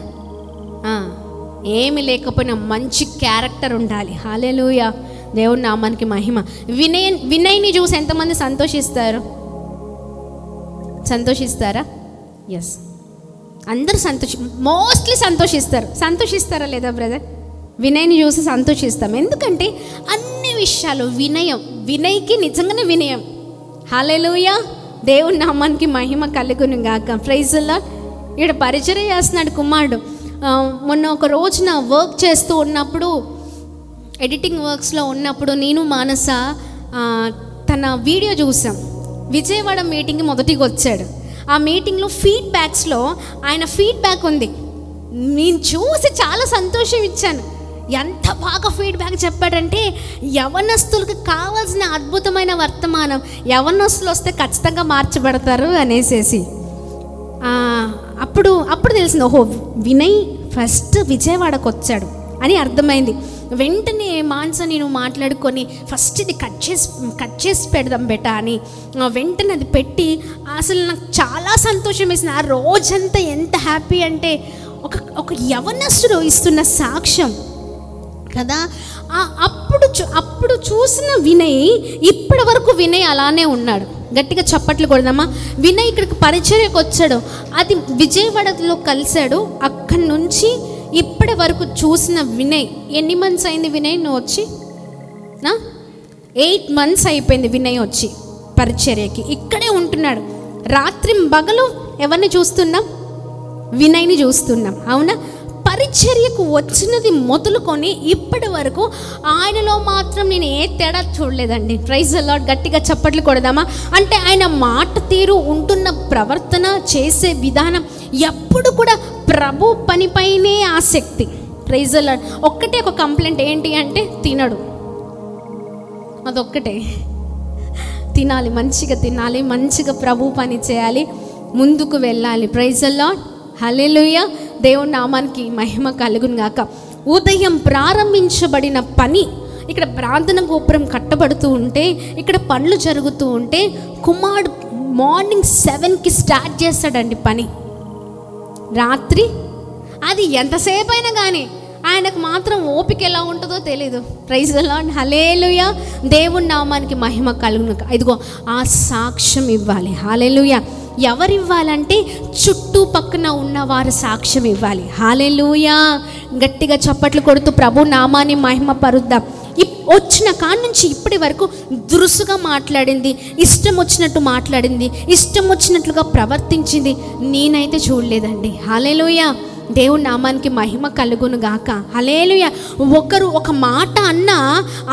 ఏమి లేకపోయినా మంచి క్యారెక్టర్ ఉండాలి. హల్లెలూయా, దేవుని నామానికి మహిమ. వినయ్ని చూసి ఎంతమంది సంతోషిస్తారా? ఎస్, అందరూ మోస్ట్లీ సంతోషిస్తారా లేదా బ్రదర్? వినయ్ని చూసి సంతోషిస్తాం. ఎందుకంటే అన్ని విషయాలు వినయ్కి నిజంగానే వినయం. హల్లెలూయా, దేవుని నామానికి మహిమ కలుగును గాక. Praise the Lord. ఇక్కడ పరిచర్య చేస్తున్నాడు కుమారుడు. మొన్న ఒక రోజున వర్క్ చేస్తూ ఉన్నప్పుడు, ఎడిటింగ్ వర్క్స్లో ఉన్నప్పుడు నేను మానస తన వీడియో చూసాం. విజయవాడ మీటింగ్కి మొదటిగా వచ్చాడు. ఆ మీటింగ్లో ఫీడ్బ్యాక్స్లో ఆయన ఫీడ్బ్యాక్ ఉంది. నేను చూసి చాలా సంతోషం ఇచ్చాను. ఎంత బాగా ఫీడ్బ్యాక్ చెప్పాడంటే, యవనస్తులకు కావాల్సిన అద్భుతమైన వర్తమానం, యవనస్తులు వస్తే ఖచ్చితంగా మార్చబడతారు అనేసేసి. అప్పుడు తెలిసింది, ఓహో వినయ్ ఫస్ట్ విజయవాడకు వచ్చాడు అని అర్థమైంది. వెంటనే మాన్స నేను మాట్లాడుకొని ఫస్ట్ ఇది కట్ చేసి పెడదాం బెటా అని వెంటనే అది పెట్టి, అసలు నాకు చాలా సంతోషం వేసింది. ఆ రోజంతా ఎంత హ్యాపీ అంటే, ఒక యవనస్తుడు ఇస్తున్న సాక్ష్యం కదా. అప్పుడు చూసిన వినయ్ ఇప్పటి వరకు వినయ్ అలానే ఉన్నాడు. గట్టిగా చప్పట్లు కొడదామా. వినయ్ ఇక్కడికి పరిచర్యకు వచ్చాడు, అది విజయవాడలో కలిశాడు. అక్కడి నుంచి ఇప్పటి వరకు చూసిన వినయ్, ఎన్ని మంత్స్ అయింది వినయ్ నువ్వు వచ్చి? 8 months అయిపోయింది వినయ్ వచ్చి పరిచర్యకి. ఇక్కడే ఉంటున్నాడు. రాత్రి పగలు ఎవరిని చూస్తున్నాం? వినయ్ని చూస్తున్నాం. అవునా? పరిచర్యకు వచ్చినది మొదలుకొని ఇప్పటి వరకు ఆయనలో మాత్రం నేను ఏ తేడా చూడలేదండి. Praise the lord. గట్టిగా చప్పట్లు కొడదామా. అంటే ఆయన మాట తీరు, ఉంటున్న ప్రవర్తన, చేసే విధానం ఎప్పుడు కూడా ప్రభు పనిపైనే ఆసక్తి. Praise the Lord. ఒక్కటే ఒక కంప్లైంట్ ఏంటి అంటే, తినడు. అదొక్కటే. తినాలి, మంచిగా తినాలి, మంచిగా ప్రభు పని చేయాలి, ముందుకు వెళ్ళాలి. Praise the lord. హల్లెలూయా, దేవుని నామానికి మహిమ కలుగును గాక. ఉదయం ప్రారంభించబడిన పని, ఇక్కడ ప్రార్థన గోపురం కట్టబడుతూ ఉంటే, ఇక్కడ పనులు జరుగుతూ ఉంటే, కుమారుడు మార్నింగ్ 7కి స్టార్ట్ చేస్తాడండి పని. రాత్రి అది ఎంతసేపు అయినా కానీ ఆయనకు మాత్రం ఓపిక ఎలా ఉంటుందో తెలీదు. Praise the lord. హల్లెలూయా, దేవుని నామానికి మహిమ కలుగును. ఇదిగో ఆ సాక్ష్యం ఇవ్వాలి. హల్లెలూయా. ఎవరు ఇవ్వాలంటే చుట్టుపక్కన ఉన్నవారు సాక్ష్యం ఇవ్వాలి. హల్లెలూయా. గట్టిగా చప్పట్లు కొడుతూ ప్రభు నామాన్ని మహిమ పరుద్దాం. వచ్చిన కాడి నుంచి ఇప్పటి వరకు దురుసుగా మాట్లాడింది, ఇష్టం వచ్చినట్టు మాట్లాడింది, ఇష్టం వచ్చినట్లుగా ప్రవర్తించింది నేనైతే చూడలేదండి. హల్లెలూయా, దేవుని నామానికి మహిమ కలుగును గాక. హల్లెలూయా. ఒకరు ఒక మాట అన్నా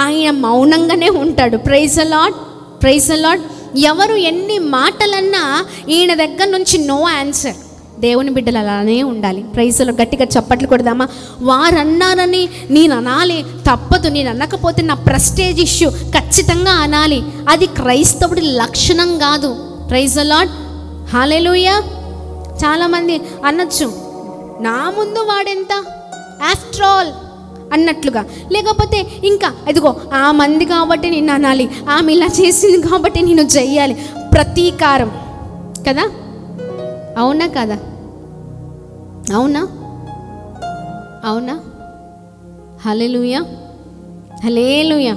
ఆయన మౌనంగానే ఉంటాడు. Praise the lord, praise the Lord. ఎవరు ఎన్ని మాటలన్నా ఈయన దగ్గర నుంచి నో ఆన్సర్. దేవుని బిడ్డలు అలానే ఉండాలి. Praise the lord. గట్టిగా చప్పట్లు కొడదామా. వారు అన్నారని నేను అనాలి, తప్పదు. నేను అనకపోతే నా ప్రెస్టేజ్ ఇష్యూ, ఖచ్చితంగా అనాలి. అది క్రైస్తవుడి లక్షణం కాదు. Praise the lord. హల్లెలూయా. చాలామంది అనొచ్చు, నా ముందు వాడెంత, ఆఫ్టర్ ఆల్ అన్నట్లుగా. లేకపోతే ఇంకా ఇదిగో ఆ మంది కాబట్టి నేను అనాలి, ఆమె ఇలా చేసింది కాబట్టి నేను చెయ్యాలి. ప్రతీకారం కదా. అవునా కదా? అవునా? అవునా? హల్లెలూయా, హల్లెలూయా.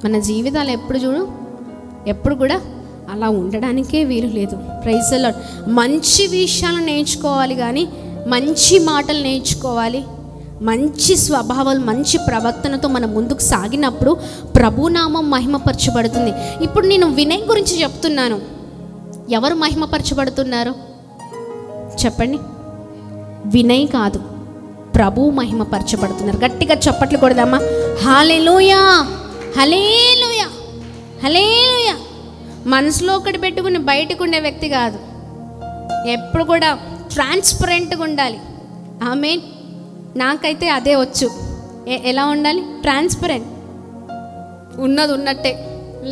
మన జీవితాలు ఎప్పుడు కూడా అలా ఉండడానికే వీలు లేదు. Praise the Lord. మంచి విషయాలు నేర్చుకోవాలి, కానీ మంచి మాటలు నేర్చుకోవాలి, మంచి స్వభావాలు, మంచి ప్రవర్తనతో మనం ముందుకు సాగినప్పుడు ప్రభునామం మహిమపరచబడుతుంది. ఇప్పుడు నేను వినయ్ గురించి చెప్తున్నాను. ఎవరు మహిమపరచబడుతున్నారు చెప్పండి? వినయ్ కాదు, ప్రభు మహిమపరచబడుతున్నారు. గట్టిగా చప్పట్లు కొడదామా. హల్లెలూయా, హల్లెలూయా, హల్లెలూయా. మనసులో ఒకటి పెట్టుకుని బయటకు ఉండే వ్యక్తి కాదు. ఎప్పుడు కూడా ట్రాన్స్పరెంట్గా ఉండాలి. ఆమేన్. నాకైతే అదే వచ్చు. ఎలా ఉండాలి? ట్రాన్స్పరెంట్. ఉన్నది ఉన్నట్టే,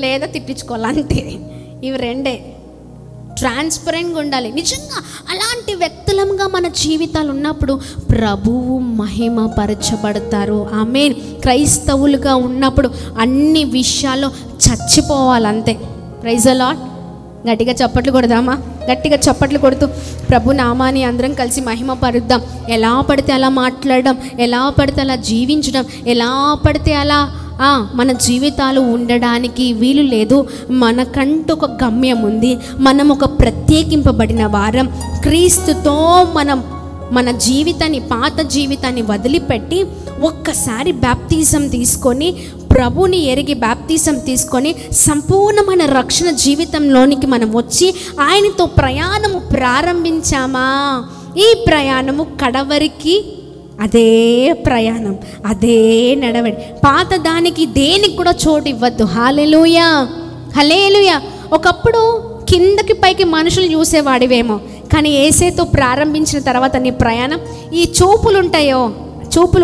లేదా తిట్టించుకోవాలి, అంతే. ఇవి రెండే. ట్రాన్స్పరెంట్గా ఉండాలి. నిజంగా అలాంటి వ్యక్తులంగా మన జీవితాలు ఉన్నప్పుడు ప్రభువు మహిమపరచబడతారు. ఆమేన్. క్రైస్తవులుగా ఉన్నప్పుడు అన్ని విషయాల్లో చచ్చిపోవాలంతే. Praise the lord. గట్టిగా చప్పట్లు కొడదామా? గట్టిగా చప్పట్లు కొడుతూ ప్రభు నామాన్ని అందరం కలిసి మహిమపరుద్దాం. ఎలా పడితే అలా మాట్లాడడం, ఎలా పడితే అలా జీవించడం, ఎలా పడితే అలా మన జీవితాలు ఉండడానికి వీలు లేదు. మనకంటూ ఒక గమ్యం ఉంది. మనం ఒక ప్రత్యేకింపబడిన వారం. క్రీస్తుతో మనం మన జీవితాన్ని, పాత జీవితాన్ని వదిలిపెట్టి ఒక్కసారి బ్యాప్టిజం తీసుకొని, ప్రభుని ఎరిగి బ్యాప్టిజం తీసుకొని సంపూర్ణమైన రక్షణ జీవితంలోనికి మనం వచ్చి ఆయనతో ప్రయాణము ప్రారంభించామా, ఈ ప్రయాణము కడవరికి అదే ప్రయాణం, అదే నడవడి. పాత దానికి దేనికి కూడా చోటు ఇవ్వద్దు. హల్లెలూయా, హల్లెలూయా. ఒకప్పుడు కిందకి పైకి మనుషులు చూసేవాడివేమో, కానీ యేసుతో ప్రారంభించిన తర్వాత నీ ప్రయాణం, ఈ చూపులు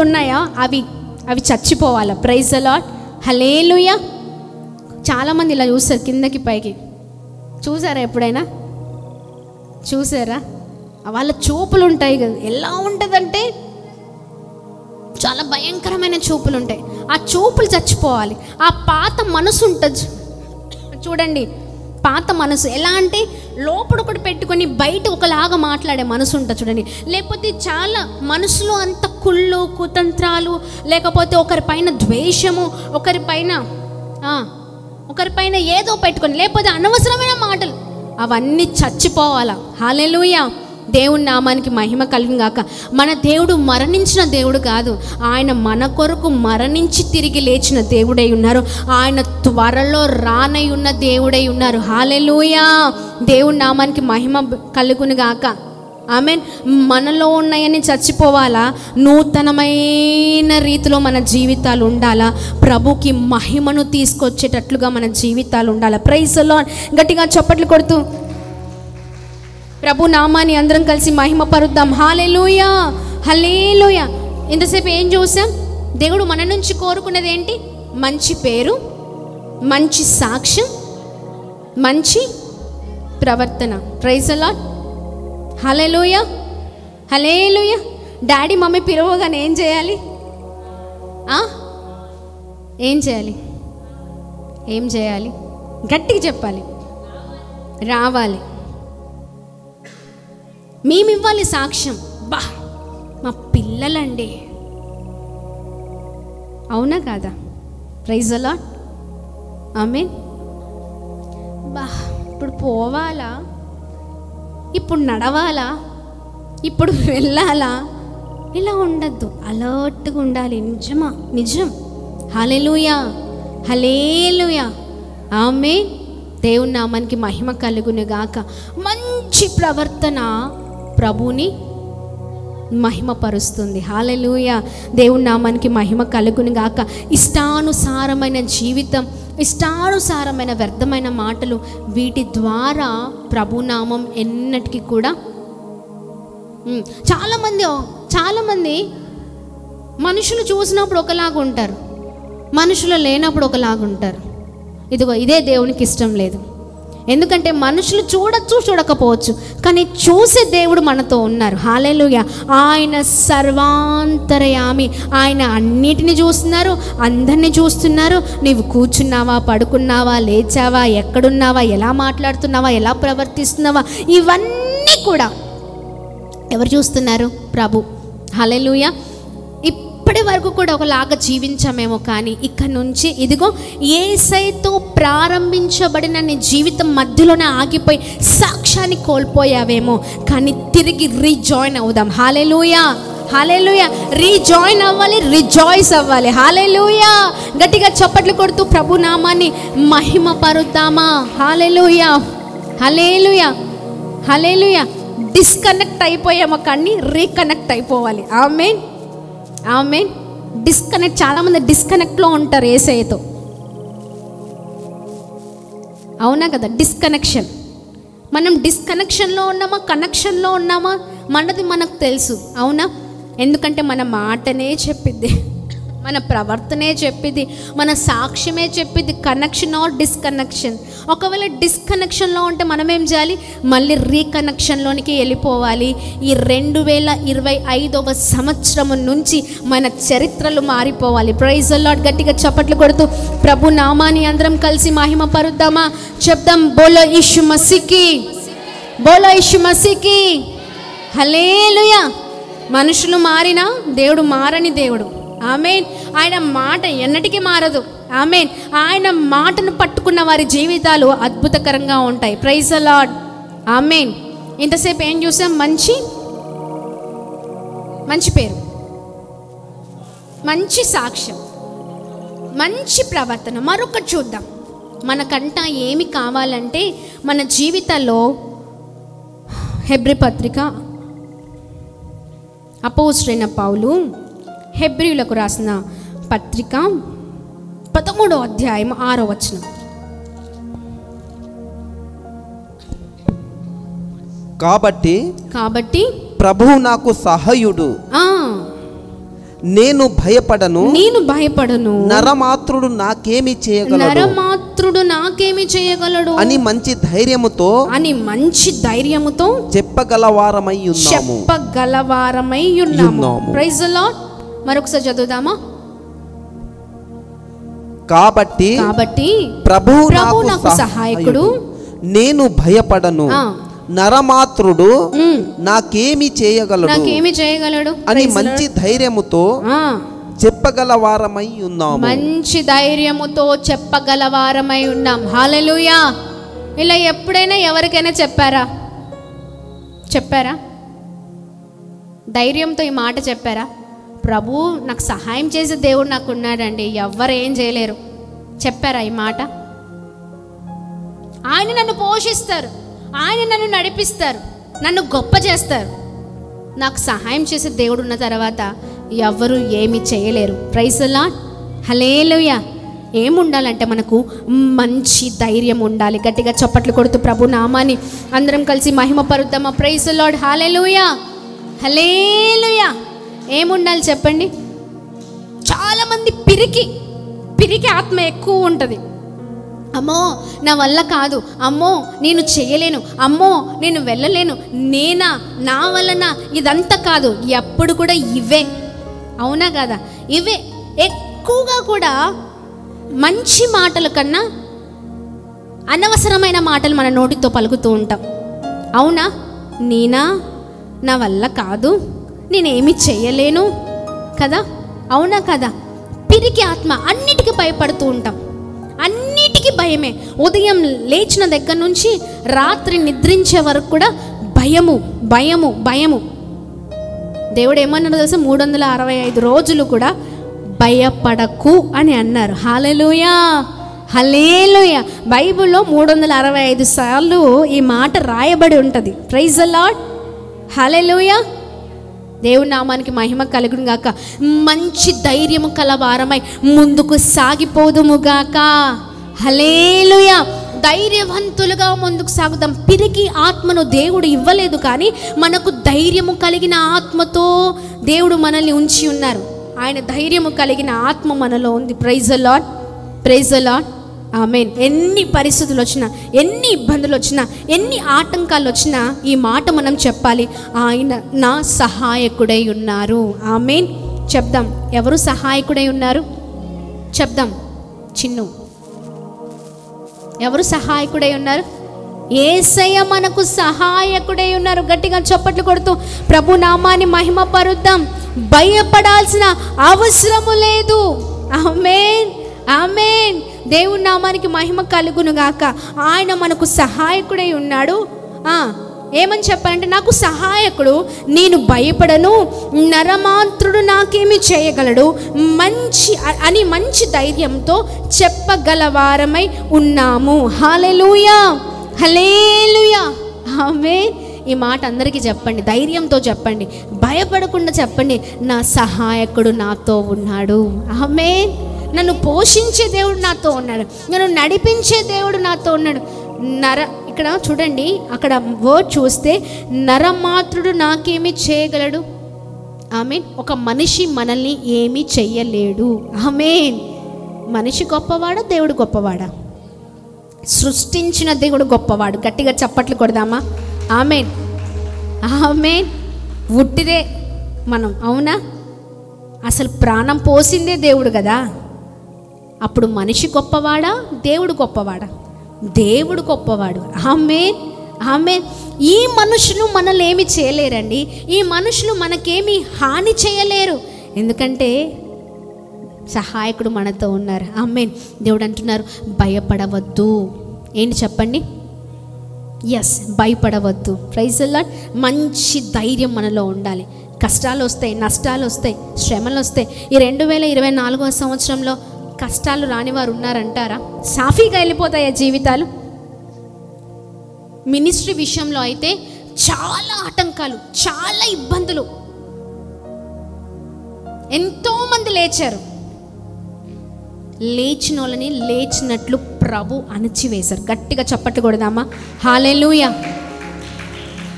ఉన్నాయో అవి చచ్చిపోవాలి. Praise the lord. హల్లెలూయా. చాలామంది ఇలా చూస్తారు కిందకి పైకి. చూసారా? ఎప్పుడైనా చూసారా? వాళ్ళ చూపులు ఉంటాయి కదా, ఎలా ఉంటుందంటే చాలా భయంకరమైన చూపులు ఉంటాయి. ఆ చూపులు చచ్చిపోవాలి. ఆ పాత మనసు ఉంటుంది చూడండి. పాత మనసు ఎలా అంటే లోపల ఒకటి పెట్టుకొని బయట ఒకలాగా మాట్లాడే మనసు ఉంటుంది చూడండి. లేకపోతే చాలా మనసులో అంత కుళ్ళు, కుతంత్రాలు, లేకపోతే ఒకరిపైన ద్వేషము, ఒకరిపైన ఏదో పెట్టుకొని, లేకపోతే అనవసరమైన మాటలు, అవన్నీ చచ్చిపోవాలా. హల్లెలూయా. దేవుని నామానికి మహిమ కలుగును గాక. మన దేవుడు మరణించిన దేవుడు కాదు, ఆయన మన కొరకు మరణించి తిరిగి లేచిన దేవుడై ఉన్నారు. ఆయన త్వరలో రానై ఉన్న దేవుడై ఉన్నారు. హల్లెలూయా. దేవుని నామానికి మహిమ కలుగును గాక. ఆమేన్. మనలో ఉన్నాయని చచ్చిపోవాలా, నూతనమైన రీతిలో మన జీవితాలు ఉండాలా, ప్రభుకి మహిమను తీసుకొచ్చేటట్లుగా మన జీవితాలు ఉండాలా. Praise the lord. గట్టిగా చప్పట్లు కొడుతూ ప్రభు నామాన్ని అందరం కలిసి మహిమ పరుద్దాం. హల్లెలూయా, హల్లెలూయా. ఇంతసేపు ఏం చూసాం? దేవుడు మన నుంచి కోరుకున్నది ఏంటి? మంచి పేరు, మంచి సాక్ష్యం, మంచి ప్రవర్తన. Praise the lord. Hallelujah, hallelujah. Daddy mummy పిలవగానే ఏం చేయాలి? ఏం చేయాలి? గట్టిగా చెప్పాలి. రావాలి. మేమివ్వాలి సాక్ష్యం. మా పిల్లలండి, అవునా కాదా? Praise the lord. ఆమేన్. ఇప్పుడు పోవాలా, ఇప్పుడు నడవాలా, ఇప్పుడు వెళ్ళాలా, ఇలా ఉండద్దు. అలర్ట్గా ఉండాలి. నిజం. హల్లెలూయా, హల్లెలూయా. ఆమేన్. దేవుని నామానికి మహిమ కలుగును గాక. మంచి ప్రవర్తన ప్రభుని మహిమపరుస్తుంది. హల్లెలూయా. దేవుని నామానికి మహిమ కలుగును గాక. ఇష్టానుసారమైన జీవితం, ఇష్టానుసారమైన వ్యర్థమైన మాటలు, వీటి ద్వారా ప్రభునామం ఎన్నటికీ కూడా చాలామంది మనుషులు చూసినప్పుడు ఒకలాగా ఉంటారు, మనుషులు లేనప్పుడు ఒకలాగా ఉంటారు. ఇదే దేవునికి ఇష్టం లేదు. ఎందుకంటే మనుషులు చూడకపోవచ్చు, కానీ చూసే దేవుడు మనతో ఉన్నారు. హల్లెలూయా. ఆయన సర్వాంతర్యామి. ఆయన అన్నిటిని చూస్తున్నారు, అందరినీ చూస్తున్నారు. నీవు కూర్చున్నావా, పడుకున్నావా, లేచావా, ఎక్కడున్నావా, ఎలా మాట్లాడుతున్నావా, ఎలా ప్రవర్తిస్తున్నావా, ఇవన్నీ కూడా ఎవరు చూస్తున్నారు? ప్రభు. హల్లెలూయా. ఇప్పటి వరకు కూడా ఒకలాగా జీవించామేమో, కానీ ఇక్కడ నుంచి ఇదిగో యేసయ్యతో ప్రారంభించబడిన నీ జీవితం మధ్యలోనే ఆగిపోయి సాక్ష్యాన్ని కోల్పోయావేమో, కానీ తిరిగి రీజాయిన్ అవుదాం. హల్లెలూయా, హల్లెలూయా. రీజాయిన్ అవ్వాలి, రిజాయిస్ అవ్వాలి. హల్లెలూయా. గట్టిగా చప్పట్లు కొడుతూ ప్రభు నామాన్ని మహిమ పరుద్దామా. హల్లెలూయా, హల్లెలూయా, హల్లెలూయా. డిస్కనెక్ట్ అయిపోయామో, కానీ రీకనెక్ట్ అయిపోవాలి. ఆమేన్, ఆమేన్. డిస్కనెక్ట్, చాలామంది డిస్కనెక్ట్లో ఉంటారు యేసయ్యతో. అవునా కదా? డిస్కనెక్షన్. మనం డిస్కనెక్షన్లో ఉన్నామా, కనెక్షన్లో ఉన్నామా, మనది మనకు తెలుసు. అవునా? ఎందుకంటే మన మాటనే చెప్పిద్ది, మన ప్రవర్తనే చెప్పిద్ది, మన సాక్ష్యమే చెప్పిద్ది కనెక్షన్ ఆర్ డిస్కనెక్షన్. ఒకవేళ డిస్కనెక్షన్లో ఉంటే మనం ఏం చేయాలి? మళ్ళీ రీకనెక్షన్లోనికి వెళ్ళిపోవాలి. ఈ 2025వ సంవత్సరం నుంచి మన చరిత్రలు మారిపోవాలి. Praise the lord. గట్టిగా చప్పట్లు కొడుతూ ప్రభు నామాన్ని అందరం కలిసి మహిమ పరుద్దామా? చెప్దాం, బోలో యీశు మసీకి, బోలో యీశు మసీకి, హల్లెలూయా. మనుషులు మారినా దేవుడు మారని దేవుడు. ఆమేన్. ఆయన మాట ఎన్నటికీ మారదు. ఆమేన్. ఆయన మాటను పట్టుకున్న వారి జీవితాలు అద్భుతకరంగా ఉంటాయి. Praise the lord. ఆమేన్. ఇంతసేపు ఏం చూసాం? మంచి పేరు, మంచి సాక్ష్యం, మంచి ప్రవర్తన. మరొకటి చూద్దాం. మనకంట ఏమి కావాలంటే మన జీవితాల్లో హెబ్రీ పత్రిక అపోస్తలుడైన పౌలు హెబ్రీయులకు రాసిన పత్రిక 13వ అధ్యాయం 6వ వచనం. కాబట్టి ప్రభువు నాకు సహాయుడు, నేను భయపడను, నరమాత్రుడు నాకేమి చేయగలడు అని మంచి ధైర్యముతో చెప్పగలవారమై ఉన్నాము. Praise the Lord. మరొకసారి చదువుదామా? కాబట్టి ప్రభువు నాకు సహాయకుడు, నేను భయపడను, నరమాత్రుడు నాకేమి చేయగలడు అని మంచి ధైర్యముతో చెప్పగలవారమై ఉన్నాము. మంచి ధైర్యముతో చెప్పగలవారమై ఉన్నాం. హల్లెలూయా. ఇలా ఎప్పుడైనా ఎవరికైనా చెప్పారా? ధైర్యంతో ఈ మాట చెప్పారా? ప్రభు నాకు సహాయం చేసే దేవుడు నాకు ఉన్నాడండి, ఎవ్వరు ఏం చేయలేరు. చెప్పారా ఈ మాట? ఆయన నన్ను పోషిస్తారు, ఆయన నన్ను నడిపిస్తారు, నన్ను గొప్ప చేస్తారు. నాకు సహాయం చేసే దేవుడు ఉన్న తర్వాత ఎవ్వరు ఏమి చేయలేరు. Praise the lord. హల్లెలూయా. ఏముండాలంటే మనకు మంచి ధైర్యం ఉండాలి. గట్టిగా చప్పట్లు కొడుతూ ప్రభు నామాన్ని అందరం కలిసి మహిమ పరుద్దామా? Praise the lord. హల్లెలూయా, హల్లెలూయా. ఏముండాలి చెప్పండి? చాలామంది పిరికి ఆత్మ ఎక్కువ ఉంటుంది. అమ్మో నా వల్ల కాదు, అమ్మో నేను చేయలేను, అమ్మో నేను వెళ్ళలేను, నా వలన ఇదంతా కాదు. ఎప్పుడు కూడా ఇవే, అవునా కదా? ఇవే ఎక్కువగా కూడా మంచి మాటల కన్నా అనవసరమైన మాటలు మన నోటితో పలుకుతూ ఉంటాం. అవునా? నా వల్ల కాదు, నేనేమి చేయలేను కదా? అవునా కదా? పిరికి ఆత్మ. అన్నిటికీ భయపడుతూ ఉంటాం, అన్నిటికీ భయమే. ఉదయం లేచిన దగ్గర నుంచి రాత్రి నిద్రించే వరకు కూడా భయము. దేవుడు ఏమన్నాడు తెలుసా? 365 రోజులు కూడా భయపడకు అని అన్నారు. హల్లెలూయా, హల్లెలూయా. బైబిల్లో 365 సార్లు ఈ మాట రాయబడి ఉంటుంది. Praise the lord. హల్లెలూయా. దేవుని నామానికి మహిమ కలుగును గాక. మంచి ధైర్యము కలవారమై ముందుకు సాగిపోదుము గాక. హల్లెలూయా. ధైర్యవంతులుగా ముందుకు సాగుదాం. పిరికి ఆత్మను దేవుడు ఇవ్వలేదు, కానీ మనకు ధైర్యము కలిగిన ఆత్మతో దేవుడు మనల్ని ఉంచి ఉన్నారు. ఆయన ధైర్యము కలిగిన ఆత్మ మనలో ఉంది. Praise the lord, praise the lord. ఆమేన్. ఎన్ని పరిస్థితులు వచ్చినా, ఎన్ని ఇబ్బందులు వచ్చినా, ఎన్ని ఆటంకాలు వచ్చినా ఈ మాట మనం చెప్పాలి, ఆయన నా సహాయకుడై ఉన్నారు. ఆమేన్. చెప్దాం, ఎవరు సహాయకుడై ఉన్నారు? చెప్దాం. చిన్ను, ఎవరు సహాయకుడై ఉన్నారు? యేసయ్య మనకు సహాయకుడై ఉన్నారు. గట్టిగా చప్పట్లు కొడుతూ ప్రభు నామాన్ని మహిమ పరుద్దాం. భయపడాల్సిన అవసరము లేదు. ఆమేన్, ఆమేన్. దేవుని నామానికి మహిమ కలుగును గాక. ఆయన మనకు సహాయకుడై ఉన్నాడు. ఏమని చెప్పాలంటే, నాకు సహాయకుడు, నేను భయపడను, నరమాత్రుడు నాకేమి చేయగలడు మంచి ధైర్యంతో చెప్పగలవారమై ఉన్నాము. హల్లెలూయా, హల్లెలూయా. ఆమేన్. ఈ మాట అందరికీ చెప్పండి, ధైర్యంతో చెప్పండి, భయపడకుండా చెప్పండి. నా సహాయకుడు నాతో ఉన్నాడు. ఆమేన్. నన్ను పోషించే దేవుడు నాతో ఉన్నాడు, నన్ను నడిపించే దేవుడు నాతో ఉన్నాడు. ఇక్కడ చూడండి, అక్కడ వర్డ్ చూస్తే నరమాత్రుడు నాకేమి చేయగలడు. ఆమేన్. ఒక మనిషి మనల్ని ఏమీ చెయ్యలేడు. ఆమేన్. మనిషి గొప్పవాడా, దేవుడు గొప్పవాడా? సృష్టించిన దేవుడు గొప్పవాడు. గట్టిగా చప్పట్లు కొడదామా? ఆమేన్, ఆమేన్. ఉట్టిదే మనం, అవునా? అసలు ప్రాణం పోసిందే దేవుడు కదా. అప్పుడు మనిషి గొప్పవాడా, దేవుడు గొప్పవాడా? దేవుడు గొప్పవాడు. ఆమేన్, ఆమేన్. ఈ మనుషులు మనల్ని ఏమి చేయలేరండి. ఈ మనుషులు మనకేమి హాని చేయలేరు, ఎందుకంటే సహాయకుడు మనతో ఉన్నారు. ఆమేన్. దేవుడు అంటున్నారు, భయపడవద్దు. ఏంటి చెప్పండి? ఎస్, భయపడవద్దు. Praise the Lord. మంచి ధైర్యం మనలో ఉండాలి. కష్టాలు వస్తాయి, నష్టాలు వస్తాయి, శ్రమలు వస్తాయి. ఈ 2024వ సంవత్సరంలో కష్టాలు రాని వారు ఉన్నారంటారా? సాఫీగా వెళ్ళిపోతాయా జీవితాలు? మినిస్ట్రీ విషయంలో అయితే చాలా ఆటంకాలు, చాలా ఇబ్బందులు. ఎంతోమంది లేచారు, లేచిన వాళ్ళని లేచినట్లు ప్రభు అణచివేశారు. గట్టిగా చప్పట్లు కొడదామా? హల్లెలూయా,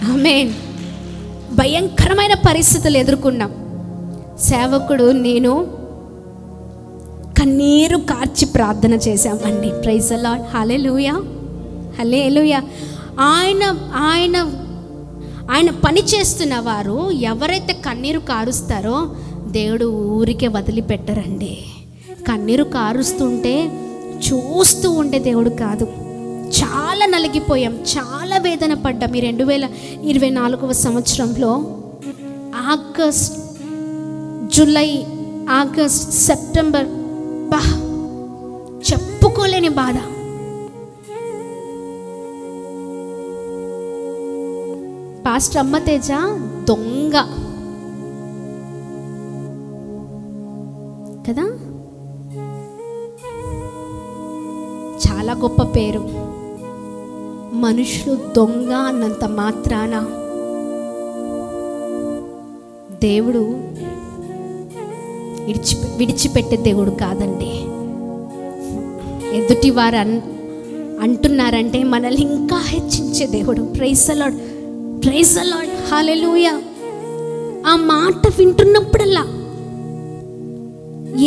ఆమేన్. భయంకరమైన పరిస్థితులు ఎదుర్కొన్నాం. సేవకుడు నేను కన్నీరు కార్చి ప్రార్థన చేశామండి. Praise the lord. హల్లెలూయా, హల్లెలూయా. ఆయన ఆయన ఆయన పని చేస్తున్న వారు ఎవరైతే కన్నీరు కారుస్తారో దేవుడు ఊరికే వదిలిపెట్టరండి. కన్నీరు కారుస్తుంటే చూస్తూ ఉండే దేవుడు కాదు. చాలా నలిగిపోయాం, చాలా వేదన పడ్డాం. ఈ 2024వ సంవత్సరంలో ఆగస్ట్, జూలై, ఆగస్ట్, సెప్టెంబర్, బా చెప్పుకోలేని బాధ. పాస్టర్ అమ్మతేజ దొంగ కదా, చాలా గొప్ప పేరు. మనుషులు దొంగ అన్నంత మాత్రాన దేవుడు విడిచిపెట్టే దేవుడు కాదండి. ఎదుటి వారు అంటున్నారంటే మనల్ని ఇంకా హెచ్చించే దేవుడు. Praise the lord, praise the lord, హల్లెలూయా. ఆ మాట వింటున్నప్పుడల్లా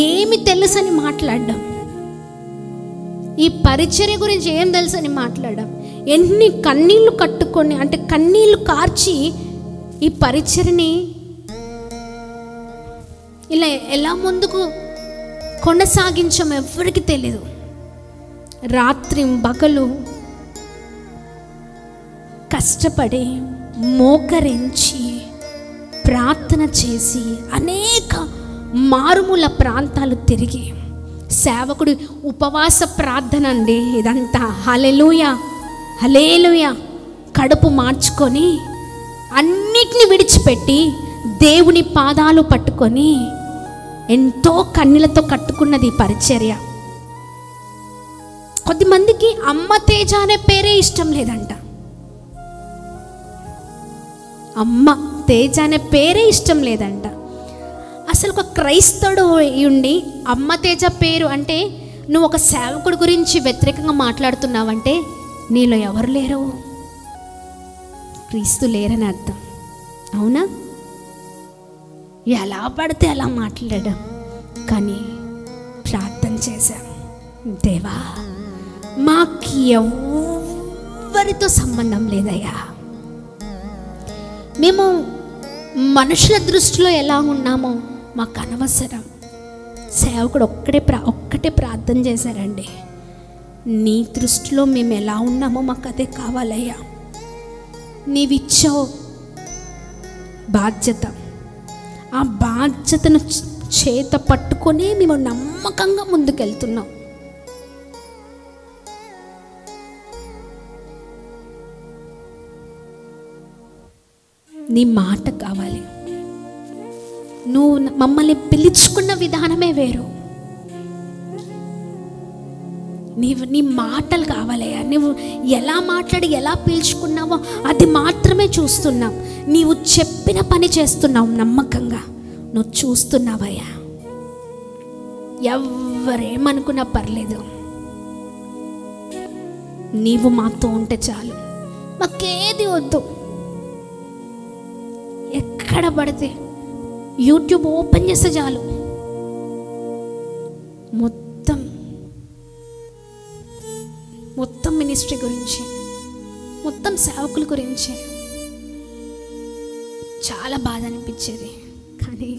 ఏమి తెలుసని మాట్లాడడం, ఈ పరిచర్య గురించి ఏం తెలుసని మాట్లాడడం, ఎన్ని కన్నీళ్లు కట్టుకొని, అంటే కన్నీళ్లు కార్చి ఈ పరిచర్ని ఇలా ఎలా ముందుకు కొనసాగించాం ఎవరికి తెలియదు. రాత్రి పగలు కష్టపడి మోకరించి ప్రార్థన చేసి అనేక మారుమూల ప్రాంతాలు తిరిగి, సేవకుడు ఉపవాస ప్రార్థన అండి ఇదంతా. హల్లెలూయా, హల్లెలూయా. కడుపు మార్చుకొని అన్నిటిని విడిచిపెట్టి దేవుని పాదాలు పట్టుకొని ఎంతో కన్నీళ్లతో కట్టుకున్నది ఈ పరిచర్య. కొద్దిమందికి అమ్మ తేజ అనే పేరే ఇష్టం లేదంట. అమ్మ తేజ అనే పేరే ఇష్టం లేదంట. అసలు ఒక క్రైస్తవుడు ఉండి అమ్మ తేజ పేరు అంటే నువ్వు ఒక సేవకుడి గురించి వ్యతిరేకంగా మాట్లాడుతున్నావంటే నీలో ఎవరు లేరు? క్రీస్తు లేరని అర్థం. అవునా? ఎలా పడితే అలా మాట్లాడడం. కానీ ప్రార్థన చేశాం, దేవా మాకు ఎవరితో సంబంధం లేదయ్యా, మేము మనుషుల దృష్టిలో ఎలా ఉన్నామో మాకు అనవసరం. సేవకుడు ఒక్కటే ప్రార్థన చేశారండి, నీ దృష్టిలో మేము ఎలా ఉన్నామో మాకు అదే కావాలయ్యా. నీవిచ్చావు బాధ్యత, ఆ బాధ్యతను చేత పట్టుకొని మేము నమ్మకంగా ముందుకెళ్తున్నాం. నీ మాట కావాలి. నువ్వు మమ్మల్ని పిలుచుకున్న విధానమే వేరు. నీ మాటలు కావాలయ్యా. నువ్వు ఎలా మాట్లాడి ఎలా పీల్చుకున్నావో అది మాత్రమే చూస్తున్నాం. నీవు చెప్పిన పని చేస్తున్నావు నమ్మకంగా. నువ్వు చూస్తున్నావయ్యా. ఎవరేమనుకున్నా పర్లేదు, నీవు మాతో ఉంటే చాలు, మాకేది వద్దు. ఎక్కడ పడితే యూట్యూబ్ ఓపెన్ చేస్తే చాలు మొత్తం మినిస్ట్రీ గురించి, మొత్తం సేవకుల గురించి. చాలా బాధ అనిపించేది. కానీ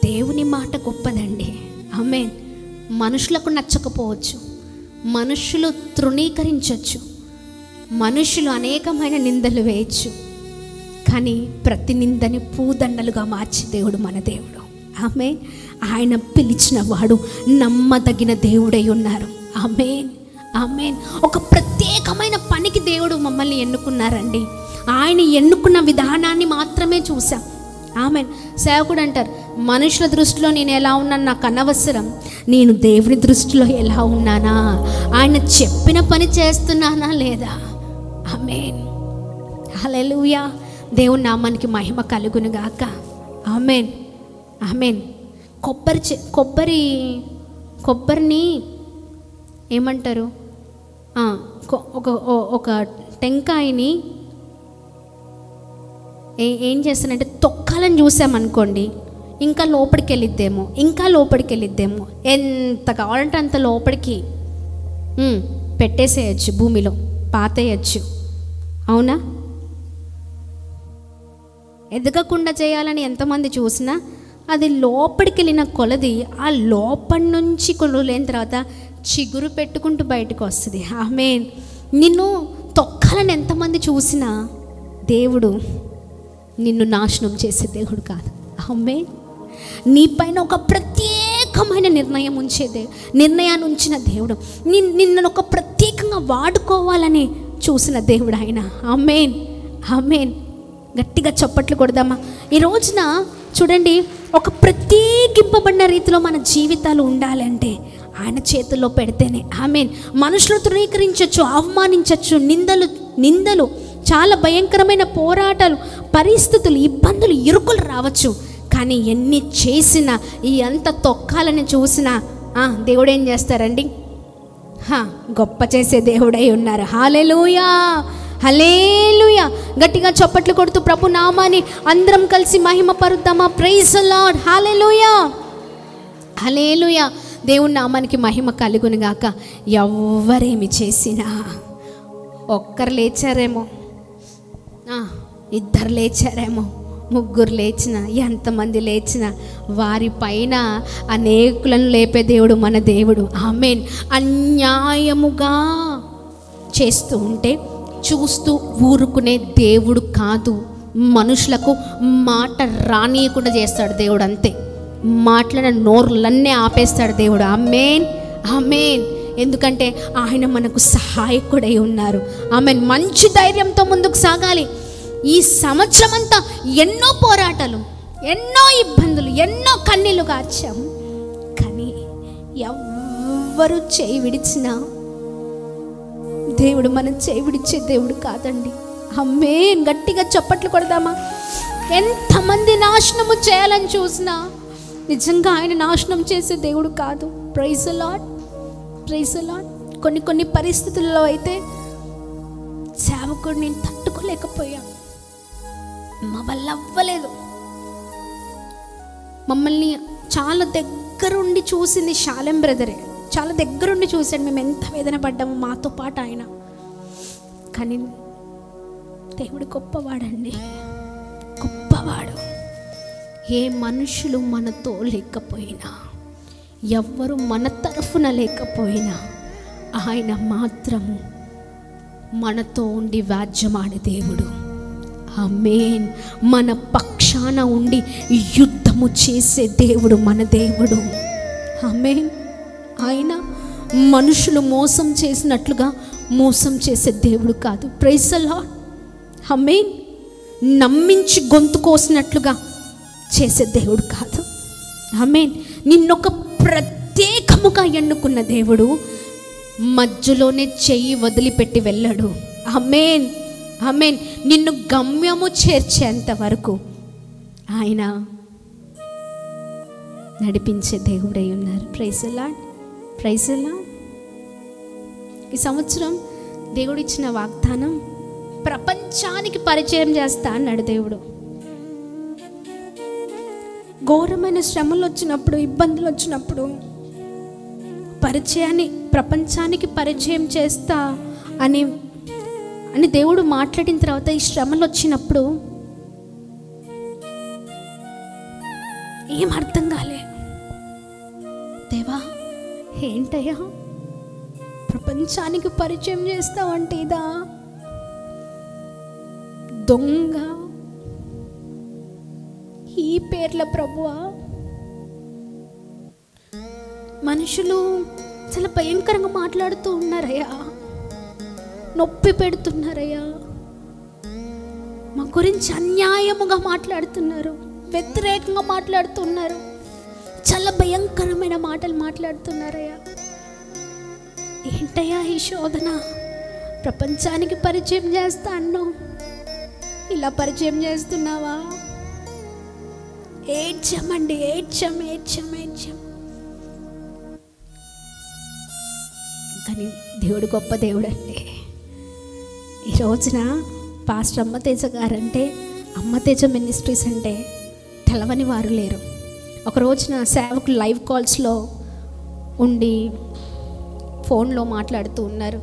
దేవుని మాట గొప్పదండి. ఆమేన్. మనుషులకు నచ్చకపోవచ్చు, మనుషులు తృణీకరించవచ్చు, మనుషులు అనేకమైన నిందలు వేయచ్చు. కానీ ప్రతి నిందని పూదండలుగా మార్చి దేవుడు మన దేవుడు. ఆమేన్. ఆయన పిలిచిన వాడు నమ్మదగిన దేవుడై ఉన్నారు. ఆమేన్, ఆమేన్. ఒక ప్రత్యేకమైన పనికి దేవుడు మమ్మల్ని ఎన్నుకున్నారండి. ఆయన ఎన్నుకున్న విధానాన్ని మాత్రమే చూసాం. ఆమేన్. సేవకుడు అంటారు, మనుషుల దృష్టిలో నేను ఎలా ఉన్నాను నాకు అనవసరం, నేను దేవుని దృష్టిలో ఎలా ఉన్నానా, ఆయన చెప్పిన పని చేస్తున్నానా లేదా. ఆమేన్. హల్లెలూయా. దేవుని నామానికి మహిమ కలుగును గాక. ఆమేన్, ఆమేన్. కొబ్బరిని ఏమంటారు, ఒక టెంకాయని ఏం చేస్తానంటే తొక్కాలని చూసామనుకోండి, ఇంకా లోపలికి వెళ్ళిద్దేమో, ఎంత కావాలంటే అంత లోపలికి పెట్టేసేయచ్చు, భూమిలో పాతేయచ్చు. అవునా? ఎదగకుండా చేయాలని ఎంతమంది చూసినా అది లోపలికి వెళ్ళిన కొలది ఆ లోపలి నుంచి కొలులేని తర్వాత చిగురు పెట్టుకుంటూ బయటకు వస్తుంది. ఆమేన్. నిన్ను తొక్కాలని ఎంతమంది చూసినా దేవుడు నిన్ను నాశనం చేసే దేవుడు కాదు. ఆమేన్. నీ పైన ఒక ప్రత్యేకమైన నిర్ణయాన్ని ఉంచిన దేవుడు, నిన్ను ఒక ప్రత్యేకంగా వాడుకోవాలని చూసిన దేవుడు ఆయన. ఆమేన్, ఆమేన్. గట్టిగా చప్పట్లు కొడదామా? ఈ రోజున చూడండి, ఒక ప్రత్యేకింపబడిన రీతిలో మన జీవితాలు ఉండాలంటే ఆయన చేతుల్లో పెడితేనే. ఆమేన్. మనుషులు తృణీకరించవచ్చు, అవమానించవచ్చు, నిందలు చాలా భయంకరమైన పోరాటాలు, పరిస్థితులు, ఇబ్బందులు, ఇరుకులు రావచ్చు. కానీ ఎన్ని చేసినా, ఈ అంత తొక్కాలని చూసినా దేవుడు ఏం చేస్తారండి? గొప్ప చేసే దేవుడై ఉన్నారు. హల్లెలూయా, హల్లెలూయా. గట్టిగా చప్పట్లు కొడుతూ ప్రభు నామాన్ని అందరం కలిసి మహిమ పరుద్దామా? Praise the lord. హల్లెలూయా, హల్లెలూయా. దేవుని నామానికి మహిమ కలుగును గాక. ఎవరేమి చేసినా, ఒక్కరు లేచారేమో, ఇద్దరు లేచారేమో, ముగ్గురు లేచినా, ఎంతమంది లేచినా వారి పైన అనేకులను లేపే దేవుడు మన దేవుడు. ఆమేన్. అన్యాయముగా చేస్తూ ఉంటే చూస్తూ ఊరుకునే దేవుడు కాదు. మనుషులకు మాట రానియకుండా చేస్తాడు దేవుడు. అంతే, మాట్లాడిన నోర్లన్నీ ఆపేస్తాడు దేవుడు. ఆమేన్, ఆమేన్. ఎందుకంటే ఆయన మనకు సహాయకుడై ఉన్నారు. ఆమేన్. మంచి ధైర్యంతో ముందుకు సాగాలి. ఈ సంవత్సరం అంతా ఎన్నో పోరాటాలు, ఎన్నో ఇబ్బందులు, ఎన్నో కన్నీళ్లు కార్చాము. కానీ ఎవ్వరు చేయి విడిచినా దేవుడు మనం చేయి విడిచే దేవుడు కాదండి. ఆమేన్. గట్టిగా చప్పట్లు కొడదామా? ఎంతమంది నాశనము చేయాలని చూసినా నిజంగా ఆయన నాశనం చేసే దేవుడు కాదు. Praise the lord, praise the Lord. కొన్ని పరిస్థితుల్లో అయితే సేవకుడు నేను తట్టుకోలేకపోయాను, మా వల్ల అవ్వలేదు. మమ్మల్ని చాలా దగ్గరుండి చూసింది శాలెం బ్రదరే. చాలా దగ్గరుండి చూశాడు. మేము ఎంత వేదన పడ్డాము మాతో పాటు ఆయన. కానీ దేవుడు గొప్పవాడండి, గొప్పవాడు. ఏ మనుషులు మనతో లేకపోయినా, ఎవ్వరు మన తరఫున లేకపోయినా ఆయన మాత్రము మనతో ఉండి వ్యాజ్యమాడే దేవుడు. ఆమేన్. మన పక్షాన ఉండి యుద్ధము చేసే దేవుడు మన దేవుడు. ఆమేన్. ఆయన మనుషులు మోసం చేసినట్లుగా మోసం చేసే దేవుడు కాదు. Praise the lord. ఆమేన్. నమ్మించి గొంతు కోసినట్లుగా చేసే దేవుడు కాదు. ఆమేన్. నిన్నొక ప్రత్యేకముగా ఎన్నుకున్న దేవుడు మధ్యలోనే చెయ్యి వదిలిపెట్టి వెళ్ళాడు. ఆమేన్, ఆమేన్. నిన్ను గమ్యము చేర్చేంత వరకు ఆయన నడిపించే దేవుడై ఉన్నారు. Praise the lord, praise the Lord. ఈ సంవత్సరం దేవుడు ఇచ్చిన వాగ్దానం, ప్రపంచానికి పరిచయం చేస్తా అన్నాడు దేవుడు. ఘోరమైన శ్రమలు వచ్చినప్పుడు, ఇబ్బందులు వచ్చినప్పుడు, ప్రపంచానికి పరిచయం చేస్తా అని దేవుడు మాట్లాడిన తర్వాత ఈ శ్రమలు వచ్చినప్పుడు ఏం అర్థం కాలే. దేవా ఏంటయ్యా ప్రపంచానికి పరిచయం చేస్తావంటే ఇదా? దొంగ ఈ పేర్ల ప్రభువా? మనుషులు చాలా భయంకరంగా మాట్లాడుతూ ఉన్నారయ్యా, నొప్పి పెడుతున్నారయ్యా, మా గురించి అన్యాయముగా మాట్లాడుతున్నారు, వ్యతిరేకంగా మాట్లాడుతున్నారు, చాలా భయంకరమైన మాటలు మాట్లాడుతున్నారయ్యా. ఏంటయ్యా ఈ శోధన? ప్రపంచానికి పరిచయం చేస్తా అన్నావు, ఇలా పరిచయం చేస్తున్నావా? ఏడ్చామండి, ఏడ్చాం. కానీ దేవుడు గొప్ప దేవుడు అండి. ఈ రోజున pastor Ammateja guarantee, Ammateja ministries అంటే తెలవని వారు లేరు. ఒక రోజున సేవకులు లైవ్ కాల్స్లో ఉండి ఫోన్లో మాట్లాడుతూ ఉన్నారు.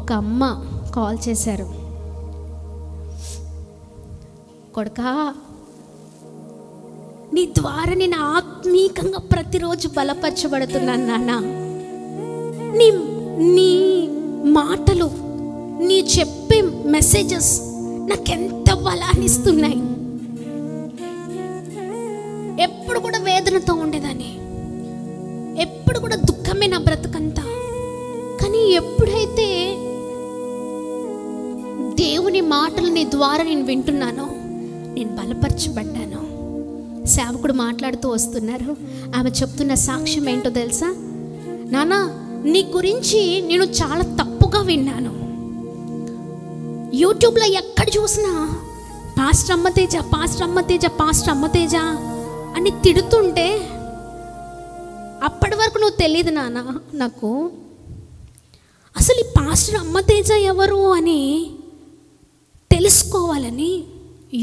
ఒక అమ్మ కాల్ చేశారు, కొడుకా నీ ద్వారా నేను ఆత్మీకంగా ప్రతిరోజు బలపరచబడుతున్నాను నాన్న. నీ మాటలు, నీ చెప్పే మెసేజెస్ నాకెంత బలాన్ని ఇస్తున్నాయి. ఎప్పుడు కూడా వేదనతో ఉండేదాన్ని, ఎప్పుడు కూడా దుఃఖమే నా బ్రతుకంతా. కానీ ఎప్పుడైతే దేవుని మాటలు నీ ద్వారా నేను వింటున్నానో నేను బలపరచబడ్డాను. సేవకుడు మాట్లాడుతూ వస్తున్నారు. ఆమె చెప్తున్న సాక్ష్యం ఏంటో తెలుసా? నాన్న నీ గురించి నేను చాలా తప్పుగా విన్నాను. యూట్యూబ్లో ఎక్కడ చూసినా పాస్టర్ అమ్మతేజ అని తిడుతుంటే, అప్పటి వరకు నువ్వు తెలియదు నాన్న నాకు అసలు ఈ పాస్టర్ అమ్మతేజ ఎవరు అని తెలుసుకోవాలని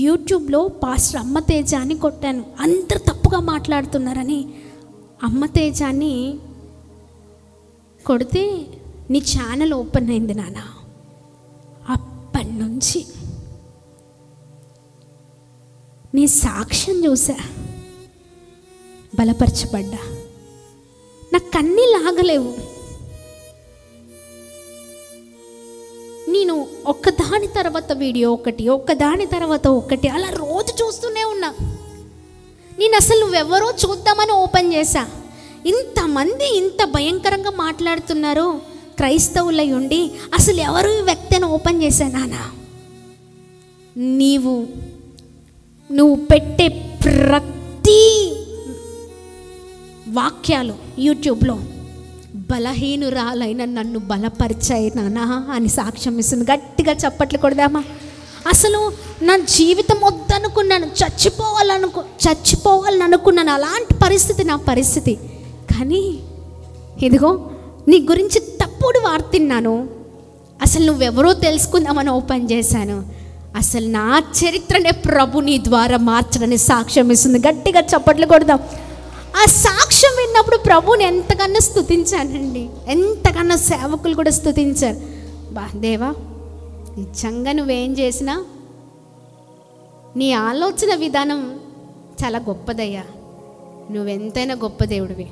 యూట్యూబ్లో పాస్టర్ అమ్మతేజ అని కొట్టాను. అందరు తప్పుగా మాట్లాడుతున్నారని అమ్మతేజాని కొడితే నీ ఛానల్ ఓపెన్ అయింది నాన్న. అప్పటి నుంచి నీ సాక్ష్యం చూసా, బలపరచబడ్డా. నా కన్నీ లాగలేవు. నేను ఒక్కదాని తర్వాత వీడియో ఒక్కదాని తర్వాత ఒకటి అలా రోజు చూస్తూనే ఉన్నా. నేను అసలు నువ్వెవరో చూద్దామని ఓపెన్ చేశా. ఇంతమంది ఇంత భయంకరంగా మాట్లాడుతున్నారు క్రైస్తవులై ఉండి, అసలు ఎవరు ఈ వ్యక్తి అని ఓపెన్ చేశా. నాన్న నువ్వు పెట్టే ప్రతి వాక్యాలు యూట్యూబ్లో బలహీనురాలైన నన్ను బలపరిచాయి నాన్న అని సాక్ష్యం ఇస్తుంది. గట్టిగా చప్పట్లు కొడదామా? అసలు నా జీవితం వద్దనుకున్నాను, చచ్చిపోవాలని అనుకున్నాను. అలాంటి పరిస్థితి నా పరిస్థితి. కానీ ఇదిగో నీ గురించి తప్పుడు వార్తిన్నాను. అసలు నువ్వెవరో తెలుసుకుందామని ఓపెన్ చేశాను. అసలు నా చరిత్రనే ప్రభు నీ ద్వారా మార్చడానికి సాక్ష్యం ఇస్తుంది. గట్టిగా చప్పట్లు కొడదాం. ఆ సాక్ష్యం విన్నప్పుడు ప్రభుని ఎంతకన్నా స్తుతించానండి, ఎంతకన్నా సేవకులు కూడా స్తుతించారు. దేవా నిజంగా నువ్వేం చేసినా నీ ఆలోచన విధానం చాలా గొప్పదయ్యా, నువ్వెంతైనా గొప్ప దేవుడివి.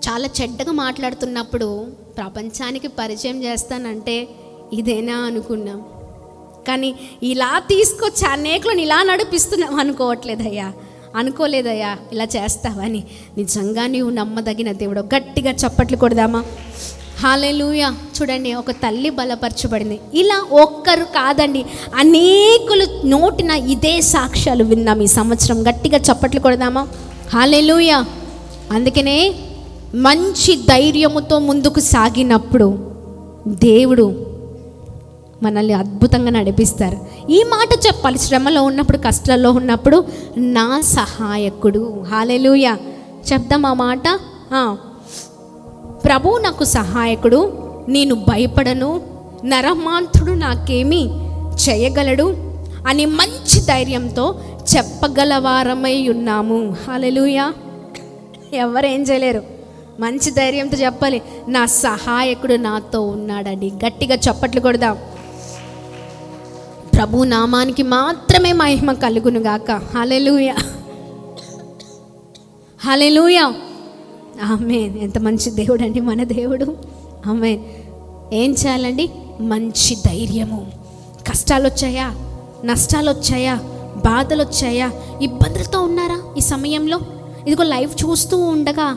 చాలా చెడ్డగా మాట్లాడుతున్నప్పుడు ప్రపంచానికి పరిచయం చేస్తానంటే ఇదేనా అనుకున్నాం. కానీ ఇలా తీసుకొచ్చి అనేకులను ఇలా నడిపిస్తున్నాం అనుకోలేదయ్యా ఇలా చేస్తావని. నిజంగా నీవు నమ్మదగిన దేవుడు. గట్టిగా చప్పట్లు కొడదామా? హల్లెలూయా. చూడండి, ఒక తల్లి బలపరచబడింది. ఇలా ఒక్కరు కాదండి, అనేకులు నోటిన ఇదే సాక్ష్యాలు విన్నాం ఈ సంవత్సరం. గట్టిగా చప్పట్లు కొడదామా? హల్లెలూయా. అందుకనే మంచి ధైర్యముతో ముందుకు సాగినప్పుడు దేవుడు మనల్ని అద్భుతంగా నడిపిస్తారు. ఈ మాట చెప్పాలి. శ్రమలో ఉన్నప్పుడు, కష్టాల్లో ఉన్నప్పుడు నా సహాయకుడు. హల్లెలూయా. చెప్దాం ఆ మాట. ప్రభు నాకు సహాయకుడు, నేను భయపడను, నరమాంతుడు నాకేమీ చేయగలడు అని మంచి ధైర్యంతో చెప్పగలవారమై ఉన్నాము. హల్లెలూయా. ఎవరేం చేయలేరు. మంచి ధైర్యంతో చెప్పాలి, నా సహాయకుడు నాతో ఉన్నాడండి. గట్టిగా చప్పట్లు కొడదాం. ప్రభు నామానికి మాత్రమే మహిమ కలుగును గాక. హల్లెలూయా, హల్లెలూయా, ఆమేన్. ఎంత మంచి దేవుడు అండి మన దేవుడు. ఆమేన్. ఏం చేయాలండి? మంచి ధైర్యము. కష్టాలు వచ్చాయా, నష్టాలు వచ్చాయా, బాధలు వచ్చాయా, ఇబ్బందులతో ఉన్నారా ఈ సమయంలో? ఇదిగో లైవ్ చూస్తూ ఉండగా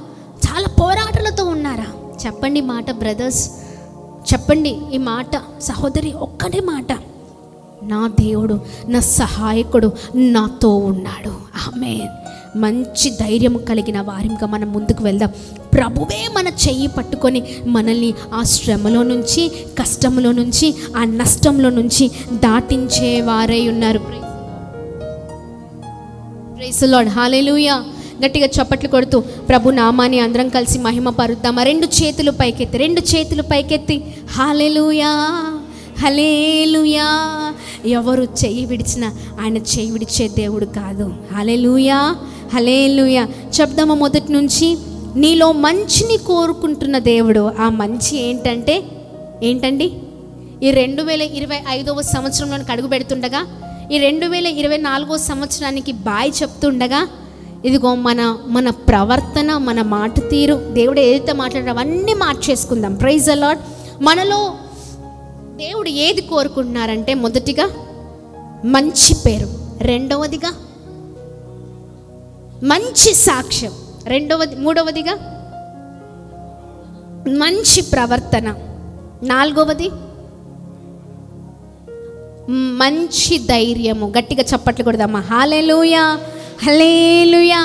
చాలా పోరాటాలతో ఉన్నారా? చెప్పండి మాట బ్రదర్స్, చెప్పండి ఈ మాట సహోదరి, ఒక్కటే మాట, నా దేవుడు నా సహాయకుడు నాతో ఉన్నాడు. ఆమేన్. మంచి ధైర్యం కలిగిన వారిగా మనం ముందుకు వెళ్దాం. ప్రభువే మన చెయ్యి పట్టుకొని మనల్ని ఆ శ్రమలో నుంచి, కష్టంలో నుంచి, ఆ నష్టంలో నుంచి దాటించే వారై ఉన్నారు. Praise the lord. హల్లెలూయా. గట్టిగా చప్పట్లు కొడుతూ ప్రభు నామాన్ని అందరం కలిసి మహిమ పరుద్దామా? రెండు చేతులు పైకెత్తి, రెండు చేతులు పైకెత్తి హల్లెలూయా, హల్లెలూయా. ఎవరు చెయ్యి విడిచినా ఆయన చెయ్యి విడిచే దేవుడు కాదు. హల్లెలూయా, హల్లెలూయా. చెప్దామా మొదటి నుంచి? నీలో మంచిని కోరుకుంటున్న దేవుడు. ఆ మంచి ఏంటండి? ఈ 2025వ సంవత్సరంలోనికి అడుగు పెడుతుండగా, ఈ 2024వ సంవత్సరానికి బాయ్ చెప్తుండగా, ఇదిగో మన ప్రవర్తన, మన మాట తీరు, దేవుడు ఏదైతే మాట్లాడారో అవన్నీ మార్చేసుకుందాం. Praise the lord. మనలో దేవుడు ఏది కోరుకుంటున్నారంటే, మొదటిగా మంచి పేరు, రెండవదిగా మంచి సాక్ష్యం, మూడవదిగా మంచి ప్రవర్తన, నాలుగవది మంచి ధైర్యము. గట్టిగా చప్పట్లు కొడదామా? హల్లెలూయా, హల్లెలూయా.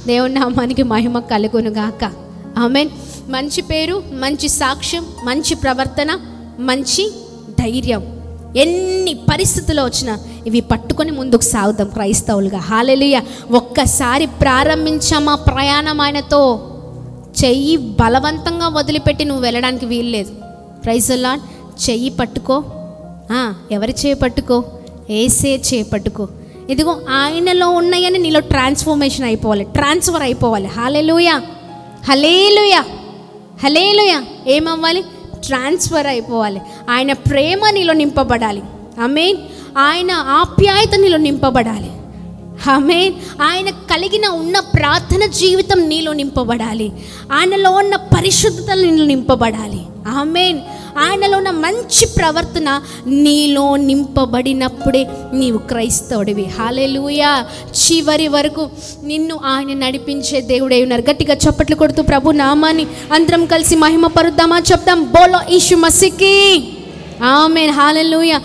దేవుని నామానికి మహిమ కలుగును గాక. ఆమేన్. మంచి పేరు, మంచి సాక్ష్యం, మంచి ప్రవర్తన, మంచి ధైర్యం. ఎన్ని పరిస్థితులు వచ్చినా ఇవి పట్టుకొని ముందుకు సాగుదాం క్రైస్తవులుగా. హల్లెలూయా. ఒక్కసారి ప్రారంభించామా ప్రయాణం ఆయనతో, చెయ్యి బలవంతంగా వదిలిపెట్టి నువ్వు వెళ్ళడానికి వీల్లేదు. Praise the Lord. చెయ్యి పట్టుకో. ఎవరి చేయి పట్టుకో? యేసే చేయి పట్టుకో. ఇదిగో ఆయనలో ఉన్నాయని నీలో ట్రాన్స్ఫర్మేషన్ అయిపోవాలి, ట్రాన్స్ఫర్ అయిపోవాలి. హల్లెలూయా, హల్లెలూయా, హల్లెలూయా. ఏమవ్వాలి? ట్రాన్స్ఫర్ అయిపోవాలి. ఆయన ప్రేమ నీలో నింపబడాలి. ఆమేన్. ఆయన ఆప్యాయత నీలో నింపబడాలి. ఆమేన్. ఆయన కలిగిన ఉన్న ప్రార్థన జీవితం నీలో నింపబడాలి. ఆయనలో ఉన్న పరిశుద్ధత నీలో నింపబడాలి. ఆమేన్. ఆయనలో ఉన్న మంచి ప్రవర్తన నీలో నింపబడినప్పుడే నీవు క్రైస్తవుడివి. హల్లెలూయా. చివరి వరకు నిన్ను ఆయన నడిపించే దేవుడై ఉన్నారు. గట్టిగా చప్పట్లు కొడుతూ ప్రభు నామాన్ని అందరం కలిసి మహిమ పరుద్దామా? చెప్దాం, బోలో యీశు మసీకి ఆమేన్. హల్లెలూయా.